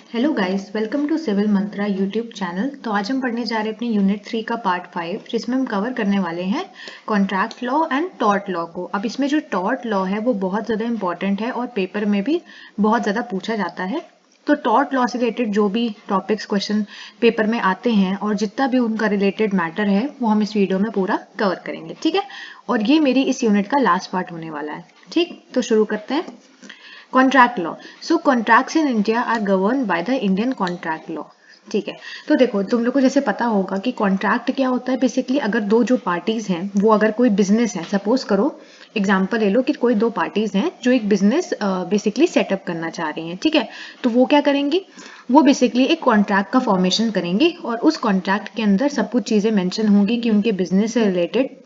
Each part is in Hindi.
Hello guys, welcome to civil Mantra YouTube channel. तो आज हम पढ़ने जा रहे हैं अपने यूनिट 3 का पार्ट 5, जिसमें हम कवर करने वाले हैं contract law and tort law को। अब इसमें जो टॉर्ट लॉ है वो बहुत ज़्यादा इंपॉर्टेंट है और पेपर में भी बहुत ज़्यादा पूछा जाता है। तो टॉर्ट लॉ से रिलेटेड जो भी टॉपिक्स क्वेश्चन पेपर में आते हैं और जितना भी उनका रिलेटेड मैटर है वो हम इस वीडियो में पूरा कवर करेंगे, ठीक है। और ये मेरी इस यूनिट का लास्ट पार्ट होने वाला है, ठीक। तो शुरू करते हैं। Contract law. So contracts in India are govern by the Indian contract law, ठीक है। तो देखो, तुम लोग को जैसे पता होगा कि कॉन्ट्रैक्ट क्या होता है। बेसिकली अगर दो जो पार्टीज हैं वो अगर कोई बिजनेस है, सपोज करो, एग्जाम्पल ले लो कि कोई दो पार्टीज हैं जो एक बिजनेस बेसिकली सेटअप करना चाह रही हैं, ठीक है। तो वो क्या करेंगी, वो बेसिकली एक कॉन्ट्रैक्ट का फॉर्मेशन करेंगी और उस कॉन्ट्रैक्ट के अंदर सब कुछ चीज़ें मेंशन होंगी कि उनके बिजनेस से रिलेटेड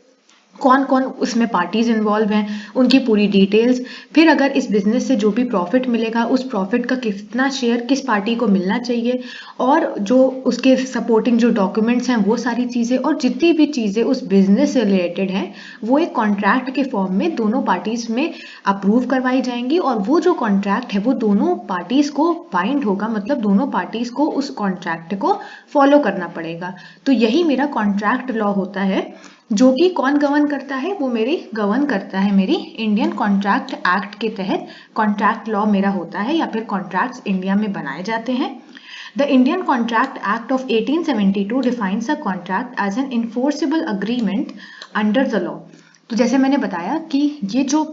कौन कौन उसमें पार्टीज इन्वॉल्व हैं, उनकी पूरी डिटेल्स। फिर अगर इस बिजनेस से जो भी प्रॉफिट मिलेगा उस प्रॉफिट का कितना शेयर किस पार्टी को मिलना चाहिए, और जो उसके सपोर्टिंग जो डॉक्यूमेंट्स हैं वो सारी चीज़ें, और जितनी भी चीज़ें उस बिजनेस से रिलेटेड हैं वो एक कॉन्ट्रैक्ट के फॉर्म में दोनों पार्टीज में अप्रूव करवाई जाएंगी। और वो जो कॉन्ट्रैक्ट है वो दोनों पार्टीज को बाइंड होगा, मतलब दोनों पार्टीज को उस कॉन्ट्रैक्ट को फॉलो करना पड़ेगा। तो यही मेरा कॉन्ट्रैक्ट लॉ होता है, जो कि कौन गवर्न करता है, वो मेरी गवर्न करता है मेरी इंडियन कॉन्ट्रैक्ट एक्ट के तहत कॉन्ट्रैक्ट लॉ मेरा होता है, या फिर कॉन्ट्रैक्ट्स इंडिया में बनाए जाते हैं। The Indian contract act of 1872 defines a contract as an enforceable agreement under the law. तो जैसे मैंने बताया कि ये जो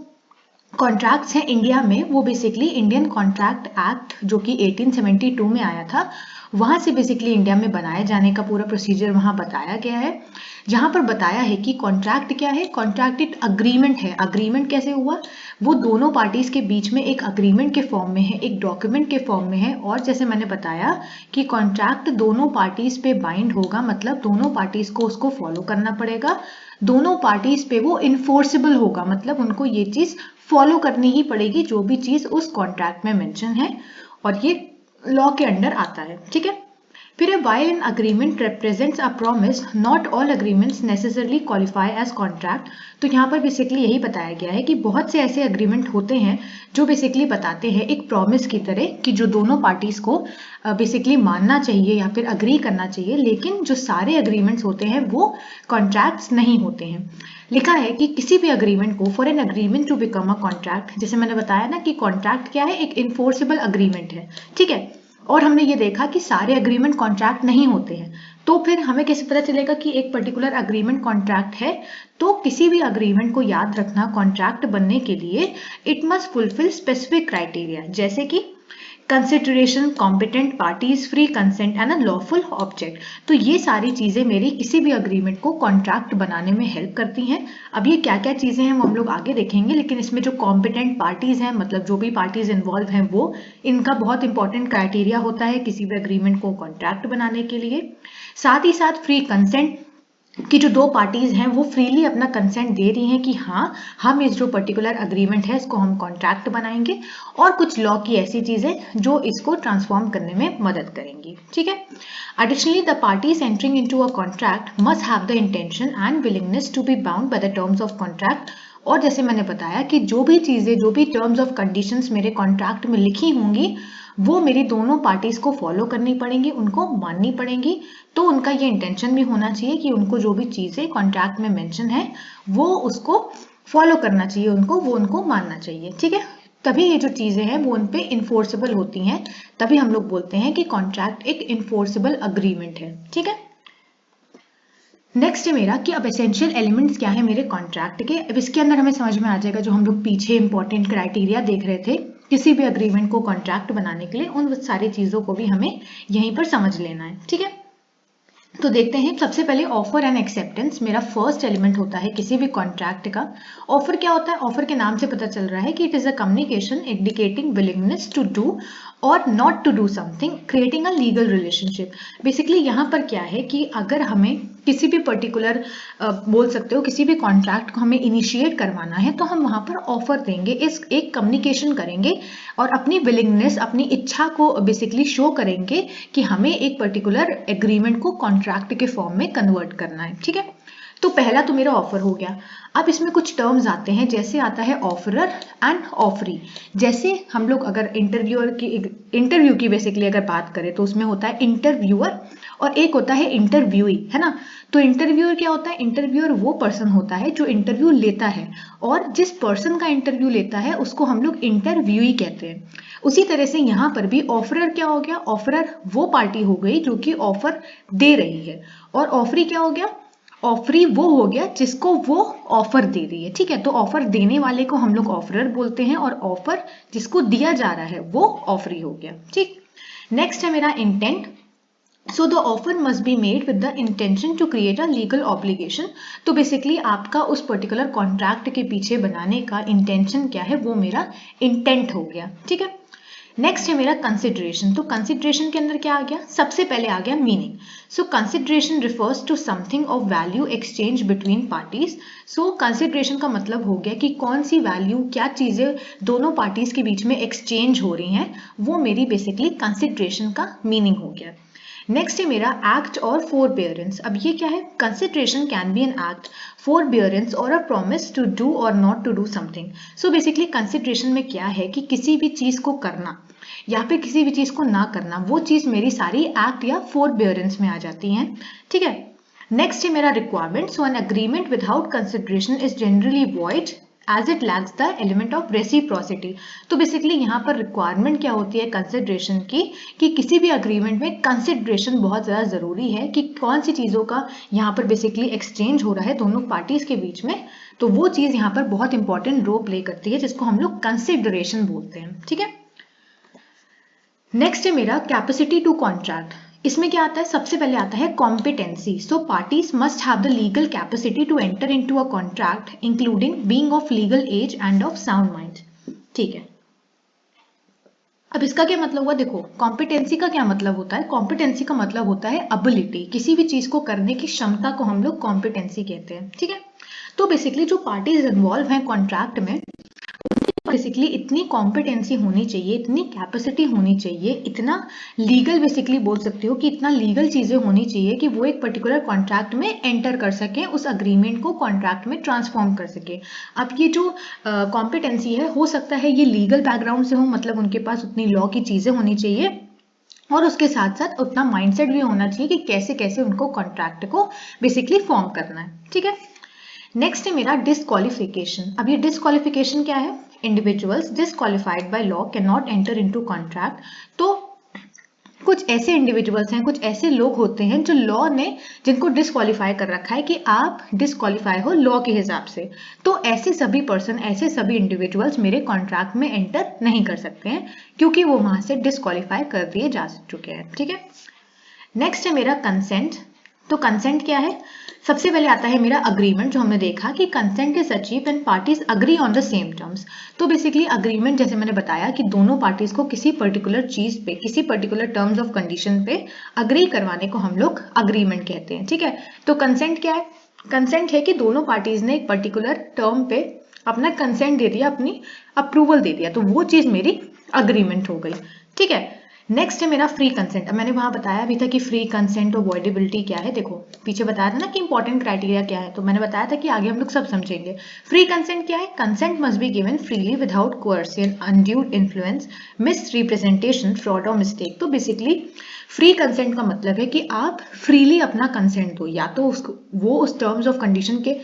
कॉन्ट्रैक्ट्स हैं इंडिया में वो बेसिकली इंडियन कॉन्ट्रैक्ट एक्ट जो कि 1872 में आया था, वहाँ से बेसिकली इंडिया में बनाए जाने का पूरा प्रोसीजर वहाँ बताया गया है। जहाँ पर बताया है कि कॉन्ट्रैक्ट क्या है, कॉन्ट्रैक्ट एक अग्रीमेंट है। अग्रीमेंट कैसे हुआ, वो दोनों पार्टीज के बीच में एक अग्रीमेंट के फॉर्म में है, एक डॉक्यूमेंट के फॉर्म में है। और जैसे मैंने बताया कि कॉन्ट्रैक्ट दोनों पार्टीज पे बाइंड होगा, मतलब दोनों पार्टीज को उसको फॉलो करना पड़ेगा, दोनों पार्टीज पे वो इन्फोर्सेबल होगा, मतलब उनको ये चीज फॉलो करनी ही पड़ेगी जो भी चीज उस कॉन्ट्रैक्ट में मेंशन है, और ये लॉ के अंडर आता है, ठीक है। फिर while an agreement represents a promise, not all agreements necessarily qualify as contract। तो यहाँ पर बेसिकली यही बताया गया है कि बहुत से ऐसे अग्रीमेंट होते हैं जो बेसिकली बताते हैं एक प्रॉमिस की तरह कि जो दोनों पार्टीज को बेसिकली मानना चाहिए या फिर अग्री करना चाहिए, लेकिन जो सारे अग्रीमेंट्स होते हैं वो कॉन्ट्रैक्ट्स नहीं होते हैं। लिखा है कि किसी भी अग्रीमेंट को for an agreement to become a contract, जैसे मैंने बताया ना कि कॉन्ट्रैक्ट क्या है, एक इन्फोर्सेबल अग्रीमेंट है, ठीक है। और हमने ये देखा कि सारे अग्रीमेंट कॉन्ट्रैक्ट नहीं होते हैं। तो फिर हमें कैसे पता चलेगा कि एक पर्टिकुलर अग्रीमेंट कॉन्ट्रैक्ट है। तो किसी भी अग्रीमेंट को याद रखना, कॉन्ट्रैक्ट बनने के लिए it must fulfil specific criteria, जैसे कि consideration, competent parties, free consent and a lawful object. तो ये सारी चीजें मेरी किसी भी अग्रीमेंट को कॉन्ट्रैक्ट बनाने में हेल्प करती हैं। अब ये क्या क्या चीजें हैं वो हम लोग आगे देखेंगे, लेकिन इसमें जो कॉम्पिटेंट पार्टीज हैं, मतलब जो भी पार्टीज इन्वॉल्व हैं, वो इनका बहुत इंपॉर्टेंट क्राइटेरिया होता है किसी भी अग्रीमेंट को कॉन्ट्रैक्ट बनाने के लिए। साथ ही साथ फ्री कंसेंट, कि जो दो पार्टीज हैं वो फ्रीली अपना कंसेंट दे रही हैं कि हाँ, हम इस जो पर्टिकुलर अग्रीमेंट है इसको हम कॉन्ट्रैक्ट बनाएंगे। और कुछ लॉ की ऐसी चीजें जो इसको ट्रांसफॉर्म करने में मदद करेंगी, ठीक है। Additionally, the parties entering into a contract must have the intention and willingness to be bound by the terms of contract। और जैसे मैंने बताया कि जो भी चीजें, जो भी टर्म्स ऑफ कंडीशंस मेरे कॉन्ट्रैक्ट में लिखी होंगी वो मेरी दोनों पार्टीज को फॉलो करनी पड़ेंगी, उनको माननी पड़ेंगी। तो उनका ये इंटेंशन भी होना चाहिए कि उनको जो भी चीजें कॉन्ट्रैक्ट में मेंशन है वो उसको फॉलो करना चाहिए, उनको वो उनको मानना चाहिए, ठीक है। तभी ये जो चीजें हैं वो उन पे इन्फोर्सेबल होती हैं, तभी हम लोग बोलते हैं कि कॉन्ट्रैक्ट एक इन्फोर्सेबल अग्रीमेंट है, ठीक है। नेक्स्ट है मेरा कि अब एसेंशियल एलिमेंट्स क्या है मेरे कॉन्ट्रैक्ट के। अब इसके अंदर हमें समझ में आ जाएगा जो हम लोग पीछे इंपॉर्टेंट क्राइटेरिया देख रहे थे किसी भी अग्रीमेंट को कॉन्ट्रैक्ट बनाने के लिए, उन सारी चीजों को भी हमें यहीं पर समझ लेना है, ठीक है। तो देखते हैं, सबसे पहले ऑफर एंड एक्सेप्टेंस मेरा फर्स्ट एलिमेंट होता है किसी भी कॉन्ट्रैक्ट का। ऑफर क्या होता है, ऑफर के नाम से पता चल रहा है कि it is a communication indicating willingness to do और not to do something, creating a legal relationship. Basically यहाँ पर क्या है कि अगर हमें किसी भी पर्टिकुलर बोल सकते हो किसी भी कॉन्ट्रैक्ट को हमें इनिशिएट करवाना है तो हम वहां पर ऑफर देंगे, इस एक कम्युनिकेशन करेंगे और अपनी विलिंगनेस, अपनी इच्छा को बेसिकली शो करेंगे कि हमें एक पर्टिकुलर एग्रीमेंट को कॉन्ट्रैक्ट के फॉर्म में कन्वर्ट करना है, ठीक है। तो पहला तो मेरा ऑफर हो गया। अब इसमें कुछ टर्म्स आते हैं, जैसे आता है ऑफरर एंड ऑफरी। जैसे हम लोग अगर इंटरव्यू की बेसिकली अगर बात करें तो उसमें होता है इंटरव्यूअर और एक होता है इंटरव्यूई, है ना। तो इंटरव्यूअर क्या होता है? इंटरव्यूअर वो पर्सन होता है जो इंटरव्यू लेता है, और जिस पर्सन का इंटरव्यू लेता है उसको हम लोग इंटरव्यूई कहते हैं। उसी तरह से यहाँ पर भी ऑफरर क्या हो गया? ऑफरर वो पार्टी हो गई जो कि ऑफर दे रही है, और ऑफरी क्या हो गया? ऑफरी वो हो गया जिसको वो ऑफर दे रही है, ठीक है। तो ऑफर देने वाले को हम लोग ऑफरर बोलते हैं, और ऑफर जिसको दिया जा रहा है वो ऑफरी हो गया, ठीक। नेक्स्ट है मेरा intent. So the offer must be made with the intention to create a legal obligation. तो बेसिकली आपका उस पर्टिकुलर कॉन्ट्रैक्ट के पीछे बनाने का इंटेंशन क्या है, वो मेरा इंटेंट हो गया, ठीक है। नेक्स्ट है मेरा कंसिडरेशन। तो कंसिडरेशन के अंदर क्या आ गया? सबसे पहले आ गया meaning. So consideration refers to something of value exchange between parties. So consideration का मतलब हो गया कि कौन सी वैल्यू, क्या चीजें दोनों पार्टीज के बीच में एक्सचेंज हो रही हैं, वो मेरी बेसिकली कंसिडरेशन का मीनिंग हो गया। नेक्स्ट है मेरा एक्ट और फोरबियरेंस। अब ये क्या है? Consideration can be an act, forbearance और अ प्रॉमिस टू डू और not to do something. So basically consideration में क्या है कि किसी भी चीज को करना या फिर किसी भी चीज को ना करना, वो चीज मेरी सारी एक्ट या फोरबियरेंस में आ जाती हैं, ठीक है। नेक्स्ट है मेरा requirement. So an agreement without consideration is generally void as it lacks the element of reciprocity. तो बेसिकली यहाँ पर रिक्वायरमेंट क्या होती है कंसिडरेशन की, कि किसी भी अग्रीमेंट में कंसिडरेशन बहुत ज़्यादा ज़रूरी है कि कौन सी चीज़ों का यहाँ पर बेसिकली एक्सचेंज हो रहा है दोनों पार्टीज के बीच में। तो वो चीज़ यहाँ पर बहुत इंपॉर्टेंट रोल प्ले करती है, जिसको हम लोग कंसिडरेशन बोलते हैं, ठीक है। नेक्स्ट है मेरा कैपेसिटी टू कॉन्ट्रैक्ट। इसमें क्या आता है? सबसे पहले आता है competency. So parties must have the legal capacity to enter into a contract including being of legal age and of sound mind, ठीक है। अब इसका क्या मतलब हुआ? देखो, कॉम्पिटेंसी का क्या मतलब होता है? कॉम्पिटेंसी का मतलब होता है एबिलिटी, किसी भी चीज को करने की क्षमता को हम लोग कॉम्पिटेंसी कहते हैं, ठीक है। तो बेसिकली जो पार्टीज इन्वॉल्व हैं कॉन्ट्रैक्ट में, बेसिकली इतनी कॉम्पिटेंसी होनी चाहिए, इतनी कैपेसिटी होनी चाहिए, इतना लीगल बेसिकली बोल सकते हो कि इतना लीगल चीजें होनी चाहिए कि वो एक पर्टिकुलर कॉन्ट्रैक्ट में एंटर कर सके, उस अग्रीमेंट को कॉन्ट्रैक्ट में ट्रांसफॉर्म कर सके। अब ये जो कॉम्पिटेंसी है, हो सकता है ये लीगल बैकग्राउंड से हो, मतलब उनके पास उतनी लॉ की चीजें होनी चाहिए, और उसके साथ साथ उतना माइंडसेट भी होना चाहिए कि कैसे कैसे उनको कॉन्ट्रैक्ट को बेसिकली फॉर्म करना है, ठीक है। नेक्स्ट है मेरा डिसक्वालिफिकेशन। अब ये डिसक्वालिफिकेशन क्या है? Individuals disqualified by law can not enter into contract. तो कुछ ऐसे इंडिविजुअल्स हैं, कुछ ऐसे लोग होते हैं जो लॉ ने जिनको डिसक्वालीफाई कर रखा है कि आप डिसक्वालीफाई हो लॉ के हिसाब से। तो ऐसे सभी पर्सन, ऐसे सभी इंडिविजुअल्स मेरे कॉन्ट्रैक्ट में एंटर नहीं कर सकते हैं, क्योंकि वो वहां से डिसक्वालीफाई कर दिए जा चुके हैं, ठीक है। नेक्स्ट है मेरा कंसेंट। तो कंसेंट क्या है? सबसे पहले आता है मेरा अग्रीमेंट, जो हमने देखा कि consent is achieve when parties agree on the same terms. तो बेसिकली अग्रीमेंट, जैसे मैंने बताया कि दोनों पार्टीज को किसी पर्टिकुलर चीज पे, किसी पर्टिकुलर टर्म्स ऑफ कंडीशन पे अग्री करवाने को हम लोग अग्रीमेंट कहते हैं, ठीक है। तो कंसेंट क्या है? कंसेंट है कि दोनों पार्टीज ने एक पर्टिकुलर टर्म पे अपना कंसेंट दे दिया, अपनी अप्रूवल दे दिया, तो वो चीज मेरी अग्रीमेंट हो गई, ठीक है। नेक्स्ट है मेरा फ्री कंसेंट। अब मैंने वहां बताया भी था कि फ्री कंसेंट और वॉइडेबिलिटी क्या है। देखो, पीछे बताया था ना कि इंपॉर्टेंट क्राइटेरिया क्या है, तो मैंने बताया था कि आगे हम लोग सब समझेंगे। फ्री कंसेंट क्या है? Consent must be given freely without coercion, undue influence, mis representation, fraud और मिस्टेक। तो बेसिकली फ्री कंसेंट का मतलब है कि आप फ्रीली अपना कंसेंट दो, या तो उसको वो उस टर्म्स ऑफ कंडीशन के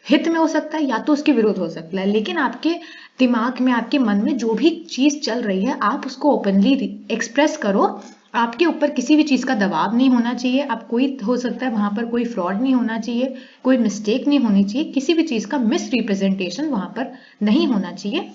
हित में हो सकता है या तो उसके विरुद्ध हो सकता है, लेकिन आपके दिमाग में, आपके मन में जो भी चीज चल रही है, आप उसको ओपनली एक्सप्रेस करो। आपके ऊपर किसी भी चीज का दबाव नहीं होना चाहिए, आप कोई, हो सकता है वहां पर कोई फ्रॉड नहीं होना चाहिए, कोई मिस्टेक नहीं होनी चाहिए, किसी भी चीज का मिस रिप्रेजेंटेशन वहां पर नहीं होना चाहिए।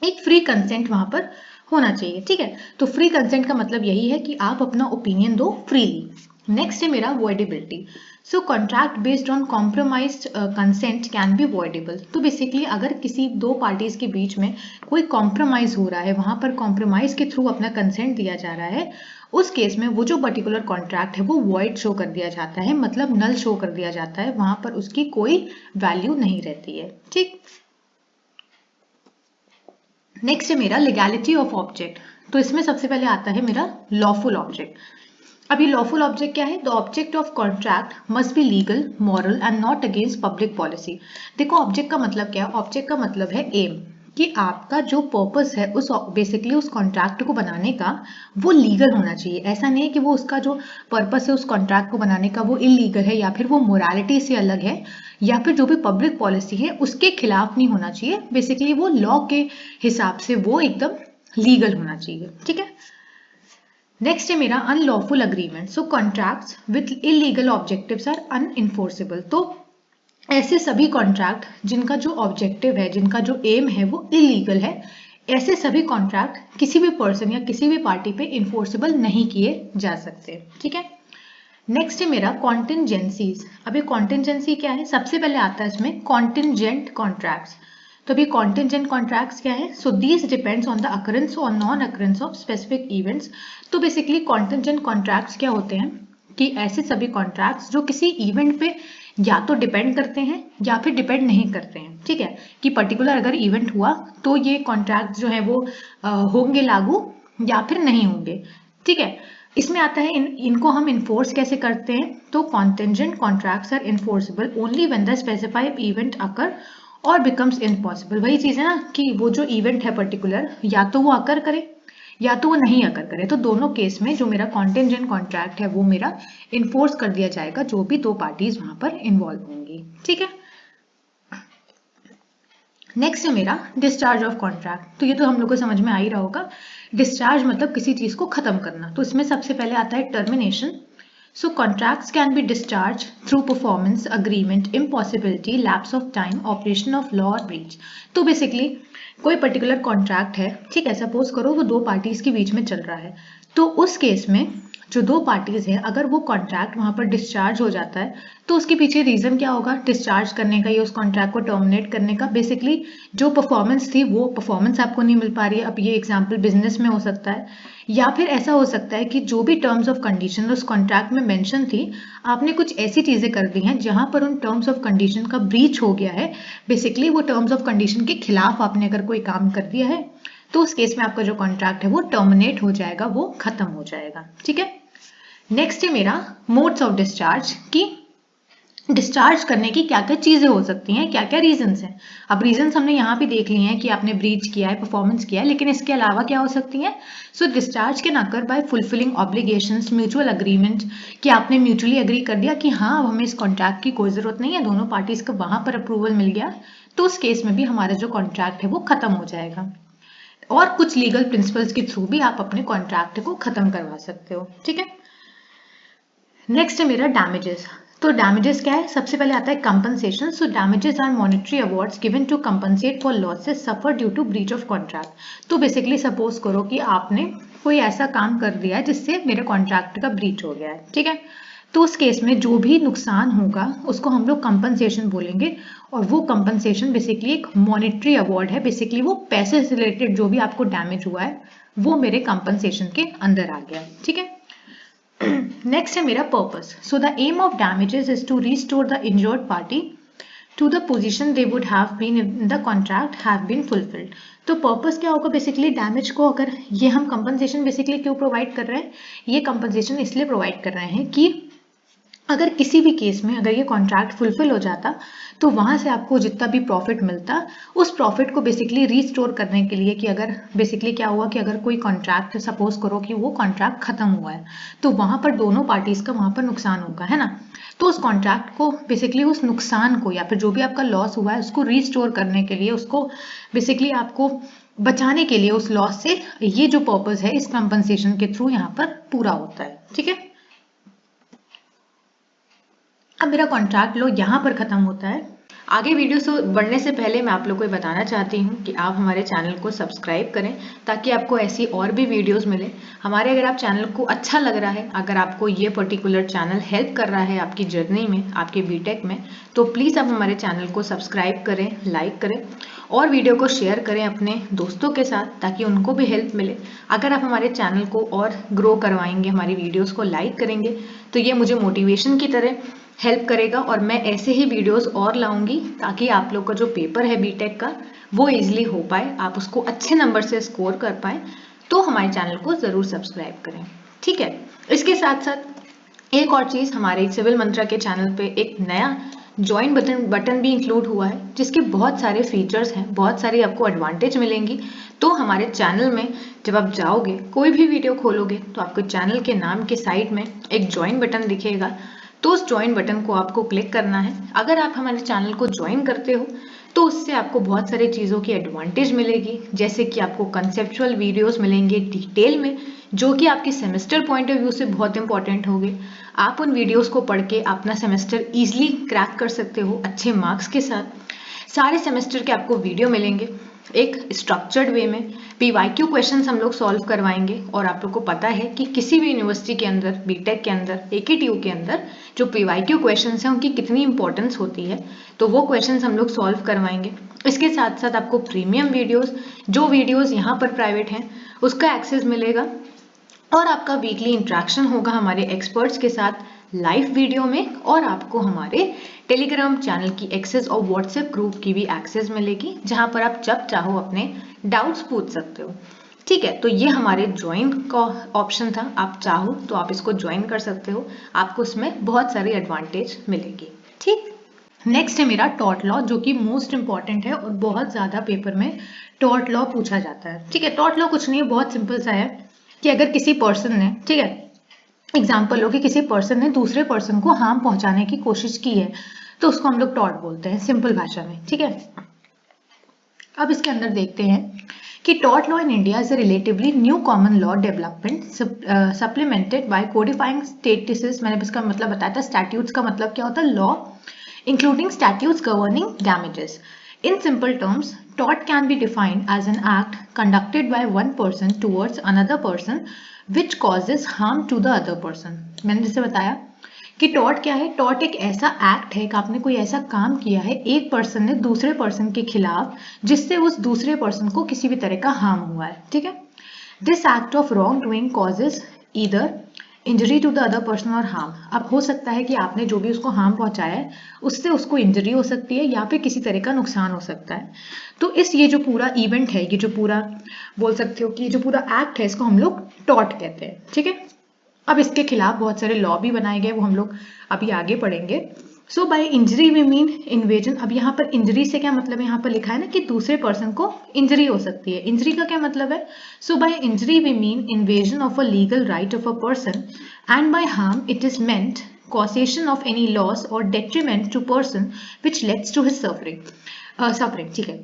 एक फ्री कंसेंट वहां पर होना चाहिए, ठीक है। तो फ्री कंसेंट का मतलब यही है कि आप अपना ओपिनियन दो फ्रीली। नेक्स्ट है मेरा voidability. So contract based on compromised consent can be voidable. तो बेसिकली अगर किसी दो पार्टीज के बीच में कोई कॉम्प्रोमाइज हो रहा है, वहां पर कॉम्प्रोमाइज के थ्रू अपना कंसेंट दिया जा रहा है, उस केस में वो जो पर्टिकुलर कॉन्ट्रैक्ट है वो वॉइड शो कर दिया जाता है, मतलब नल शो कर दिया जाता है, वहां पर उसकी कोई वैल्यू नहीं रहती है, ठीक। नेक्स्ट है मेरा लीगैलिटी ऑफ ऑब्जेक्ट। तो इसमें सबसे पहले आता है मेरा लॉफुल ऑब्जेक्ट। अब ये लॉफुल ऑब्जेक्ट क्या है? The object of contract must be legal, moral and not against public policy. देखो ऑब्जेक्ट का मतलब क्या है? ऑब्जेक्ट का मतलब है एम, कि आपका जो पर्पस है उस बेसिकली उस कॉन्ट्रैक्ट को बनाने का वो लीगल होना चाहिए। ऐसा नहीं है कि वो उसका जो पर्पस है उस कॉन्ट्रैक्ट को बनाने का वो इलीगल है, या फिर वो मोरालिटी से अलग है, या फिर जो भी पब्लिक पॉलिसी है उसके खिलाफ नहीं होना चाहिए। बेसिकली वो लॉ के हिसाब से वो एकदम लीगल होना चाहिए। ठीक है, नेक्स्ट है मेरा unlawful agreement. So contracts with illegal objectives are unenforceable. तो ऐसे सभी कॉन्ट्रैक्ट जिनका जो ऑब्जेक्टिव है, जिनका जो एम है वो इलीगल है, ऐसे सभी कॉन्ट्रैक्ट किसी भी पर्सन या किसी भी पार्टी पे इन्फोर्सेबल नहीं किए जा सकते। ठीक है, नेक्स्ट है मेरा कॉन्टिंजेंसीज। अब ये कॉन्टिंजेंसी क्या है? सबसे पहले आता है इसमें कॉन्टिंजेंट कॉन्ट्रैक्ट्स। तो अभी कॉन्टिंजेंट कॉन्ट्रैक्ट्स क्या है? So these depends on the occurrence और non occurrence of specific events. तो बेसिकली कॉन्टिंजेंट कॉन्ट्रैक्ट्स क्या होते हैं कि ऐसे सभी कॉन्ट्रैक्ट्स जो किसी इवेंट पे या तो डिपेंड करते हैं या फिर डिपेंड नहीं करते हैं। ठीक है, कि पर्टिकुलर अगर इवेंट हुआ तो ये कॉन्ट्रैक्ट जो है वो होंगे लागू या फिर नहीं होंगे। ठीक है, इसमें आता है इनको हम इन्फोर्स कैसे करते हैं? तो contingent contracts are enforceable only when the specified event occur और बिकम्स इम्पॉसिबल। वही चीज है ना कि वो जो इवेंट है पर्टिकुलर या तो वो अकर करे या तो वो नहीं अकर करे। तो दोनों केस में जो मेरा कॉन्टिंजेंट कॉन्ट्रैक्ट है वो मेरा इन्फोर्स कर दिया जाएगा, जो भी दो पार्टीज वहां पर इन्वॉल्व होंगी। ठीक है, नेक्स्ट है मेरा डिस्चार्ज ऑफ कॉन्ट्रैक्ट। तो ये तो हम लोग को समझ में आ ही रहा होगा, डिस्चार्ज मतलब किसी चीज को खत्म करना। तो इसमें सबसे पहले आता है termination. So contracts can be discharged through performance, agreement, impossibility, lapse of time, operation of law or breach। तो बेसिकली कोई पर्टिकुलर कॉन्ट्रैक्ट है, ठीक है, सपोज करो वो दो पार्टीज के बीच में चल रहा है, तो उस केस में जो दो पार्टीज है अगर वो कॉन्ट्रैक्ट वहां पर डिस्चार्ज हो जाता है तो उसके पीछे रीजन क्या होगा डिस्चार्ज करने का या उस कॉन्ट्रैक्ट को टर्मिनेट करने का? बेसिकली जो परफॉर्मेंस थी वो परफॉर्मेंस आपको नहीं मिल पा रही है। अब ये एग्जांपल बिजनेस में हो सकता है, या फिर ऐसा हो सकता है कि जो भी टर्म्स ऑफ कंडीशन उस कॉन्ट्रैक्ट में मेंशन थी, आपने कुछ ऐसी चीजें कर दी हैं जहां पर उन टर्म्स ऑफ कंडीशन का ब्रीच हो गया है। बेसिकली वो टर्म्स ऑफ कंडीशन के खिलाफ आपने अगर कोई काम कर दिया है तो उस केस में आपका जो कॉन्ट्रैक्ट है वो टर्मिनेट हो जाएगा, वो खत्म हो जाएगा। ठीक है, नेक्स्ट है मेरा मोड्स ऑफ डिस्चार्ज, की डिस्चार्ज करने की क्या क्या चीजें हो सकती हैं, क्या क्या रीजंस हैं। अब रीजंस हमने यहाँ पे देख लिए हैं कि आपने ब्रीच किया है, परफॉर्मेंस किया है, लेकिन इसके अलावा क्या हो सकती हैं? So discharge can occur by fulfilling obligations, mutual agreement, कि आपने म्यूचुअली एग्री कर दिया कि हाँ अब हमें इस कॉन्ट्रैक्ट की कोई जरूरत नहीं है, दोनों पार्टीज का वहां पर अप्रूवल मिल गया, तो उस केस में भी हमारा जो कॉन्ट्रैक्ट है वो खत्म हो जाएगा। और कुछ लीगल प्रिंसिपल्स के थ्रू भी आप अपने कॉन्ट्रैक्ट को खत्म करवा सकते हो। ठीक है, नेक्स्ट है मेरा डैमेजेस। तो डैमेजेस क्या है? सबसे पहले आता है compensation. So damages are monetary awards given to compensate for losses suffer due to breach of contract. तो बेसिकली सपोज करो कि आपने कोई ऐसा काम कर दिया है जिससे मेरे कॉन्ट्रैक्ट का ब्रीच हो गया है। ठीक है, तो उस केस में जो भी नुकसान होगा उसको हम लोग कंपनसेशन बोलेंगे, और वो कंपनसेशन बेसिकली एक मॉनेटरी अवार्ड है। बेसिकली वो पैसे से रिलेटेड जो भी आपको डैमेज हुआ है वो मेरे कंपनसेशन के अंदर आ गया। ठीक है, नेक्स्ट है मेरा purpose. So the aim of damages is to restore the injured party to the position they would have been in the contract have been fulfilled. तो पर्पस क्या होगा? बेसिकली डैमेज को अगर ये हम कंपनसेशन बेसिकली क्यों प्रोवाइड कर रहे हैं? ये कंपनसेशन इसलिए प्रोवाइड कर रहे हैं कि अगर किसी भी केस में अगर ये कॉन्ट्रैक्ट फुलफिल हो जाता तो वहां से आपको जितना भी प्रॉफिट मिलता उस प्रॉफिट को बेसिकली रीस्टोर करने के लिए, कि अगर बेसिकली क्या हुआ कि अगर कोई कॉन्ट्रैक्ट सपोज करो कि वो कॉन्ट्रैक्ट खत्म हुआ है तो वहां पर दोनों पार्टीज का वहां पर नुकसान होगा, है ना। तो उस कॉन्ट्रैक्ट को बेसिकली उस नुकसान को या फिर जो भी आपका लॉस हुआ है उसको रीस्टोर करने के लिए, उसको बेसिकली आपको बचाने के लिए उस लॉस से, ये जो पर्पज है इस कंपनसेशन के थ्रू यहाँ पर पूरा होता है। ठीक है, अब मेरा कॉन्ट्रैक्ट लो यहाँ पर खत्म होता है। आगे वीडियो से बढ़ने से पहले मैं आप लोग को बताना चाहती हूँ कि आप हमारे चैनल को सब्सक्राइब करें ताकि आपको ऐसी और भी वीडियोस मिले हमारे। अगर आप चैनल को अच्छा लग रहा है, अगर आपको ये पर्टिकुलर चैनल हेल्प कर रहा है आपकी जर्नी में, आपके बीटेक में, तो प्लीज़ आप हमारे चैनल को सब्सक्राइब करें, लाइक करें और वीडियो को शेयर करें अपने दोस्तों के साथ ताकि उनको भी हेल्प मिले। अगर आप हमारे चैनल को और ग्रो करवाएंगे, हमारी वीडियोज़ को लाइक करेंगे, तो ये मुझे मोटिवेशन की तरह हेल्प करेगा और मैं ऐसे ही वीडियोस और लाऊंगी ताकि आप लोग का जो पेपर है बीटेक का वो इजीली हो पाए, आप उसको अच्छे नंबर से स्कोर कर पाए। तो हमारे चैनल को ज़रूर सब्सक्राइब करें। ठीक है, इसके साथ साथ एक और चीज़, हमारे सिविल मंत्रा के चैनल पे एक नया ज्वाइन बटन भी इंक्लूड हुआ है, जिसके बहुत सारे फीचर्स हैं, बहुत सारी आपको एडवांटेज मिलेंगी। तो हमारे चैनल में जब आप जाओगे, कोई भी वीडियो खोलोगे, तो आपको चैनल के नाम के साइड में एक ज्वाइन बटन दिखेगा, तो उस ज्वाइन बटन को आपको क्लिक करना है। अगर आप हमारे चैनल को ज्वाइन करते हो तो उससे आपको बहुत सारी चीज़ों की एडवांटेज मिलेगी, जैसे कि आपको कंसेप्चुअल वीडियोस मिलेंगे डिटेल में, जो कि आपके सेमेस्टर पॉइंट ऑफ व्यू से बहुत इंपॉर्टेंट होंगे। आप उन वीडियोस को पढ़ के अपना सेमेस्टर ईजिली क्रैक कर सकते हो अच्छे मार्क्स के साथ। सारे सेमेस्टर के आपको वीडियो मिलेंगे एक स्ट्रक्चर्ड वे में। पीवाईक्यू क्वेश्चंस हम लोग सॉल्व करवाएंगे, और आप लोग को पता है कि किसी भी यूनिवर्सिटी के अंदर, बीटेक के अंदर, एकेटीयू के अंदर जो पीवाईक्यू क्वेश्चंस हैं उनकी कितनी इंपॉर्टेंस होती है, तो वो क्वेश्चंस हम लोग सॉल्व करवाएंगे। इसके साथ साथ आपको प्रीमियम वीडियोस, जो वीडियोस यहाँ पर प्राइवेट हैं, उसका एक्सेस मिलेगा, और आपका वीकली इंटरेक्शन होगा हमारे एक्सपर्ट्स के साथ लाइव वीडियो में, और आपको हमारे टेलीग्राम चैनल की एक्सेस और व्हाट्सएप ग्रुप की भी एक्सेस मिलेगी, जहां पर आप जब चाहो अपने डाउट्स पूछ सकते हो। ठीक है, तो ये हमारे ज्वाइन का ऑप्शन था, आप चाहो तो आप इसको ज्वाइन कर सकते हो, आपको इसमें बहुत सारी एडवांटेज मिलेगी। ठीक, नेक्स्ट है मेरा टॉट लॉ, जो कि मोस्ट इंपॉर्टेंट है और बहुत ज्यादा पेपर में टॉट लॉ पूछा जाता है। ठीक है, टॉट लॉ कुछ नहीं है, बहुत सिंपल सा है कि अगर किसी पर्सन ने, ठीक है, एग्जाम्पल लो कि किसी पर्सन ने दूसरे पर्सन को हार्म पहुंचाने की कोशिश की है, तो उसको हम लोग टॉट बोलते हैं सिंपल भाषा में। ठीक है, अब इसके अंदर देखते हैं कि टॉट law in India is a relatively new common law development supplemented by codifying statutes. मैंने इसका मतलब बताया था, स्टैट्यूट्स का मतलब क्या होता है, law including statutes governing damages. In simple terms, tort can be defined as an act conducted by one person towards another person which causes harm to the other person. मैंने जैसे बताया कि टॉर्ट क्या है, टॉर्ट एक ऐसा एक्ट है कि आपने कोई ऐसा काम किया है एक पर्सन ने दूसरे पर्सन के खिलाफ, जिससे उस दूसरे पर्सन को किसी भी तरह का हार्म हुआ है। ठीक है, this act of wrong doing causes either injury to the other person और हार्म। अब हो सकता है कि आपने जो भी उसको हार्म पहुंचाया है उससे उसको इंजरी हो सकती है, या फिर किसी तरह का नुकसान हो सकता है। तो ये जो पूरा इवेंट है, ये जो पूरा बोल सकते हो कि ये जो पूरा एक्ट है, इसको हम लोग टॉर्ट कहते हैं। ठीक है, अब इसके खिलाफ बहुत सारे लॉ भी बनाए गए, वो हम लोग अभी आगे पढ़ेंगे। So by injury we mean invasion. अब यहाँ पर इंजरी से क्या मतलब है, यहाँ पर लिखा है ना कि दूसरे पर्सन को इंजरी हो सकती है। इंजरी का क्या मतलब है, so by injury we mean invasion of a legal right of a person, and by harm it is meant causation of any loss or detriment to person which leads to his suffering। ठीक है,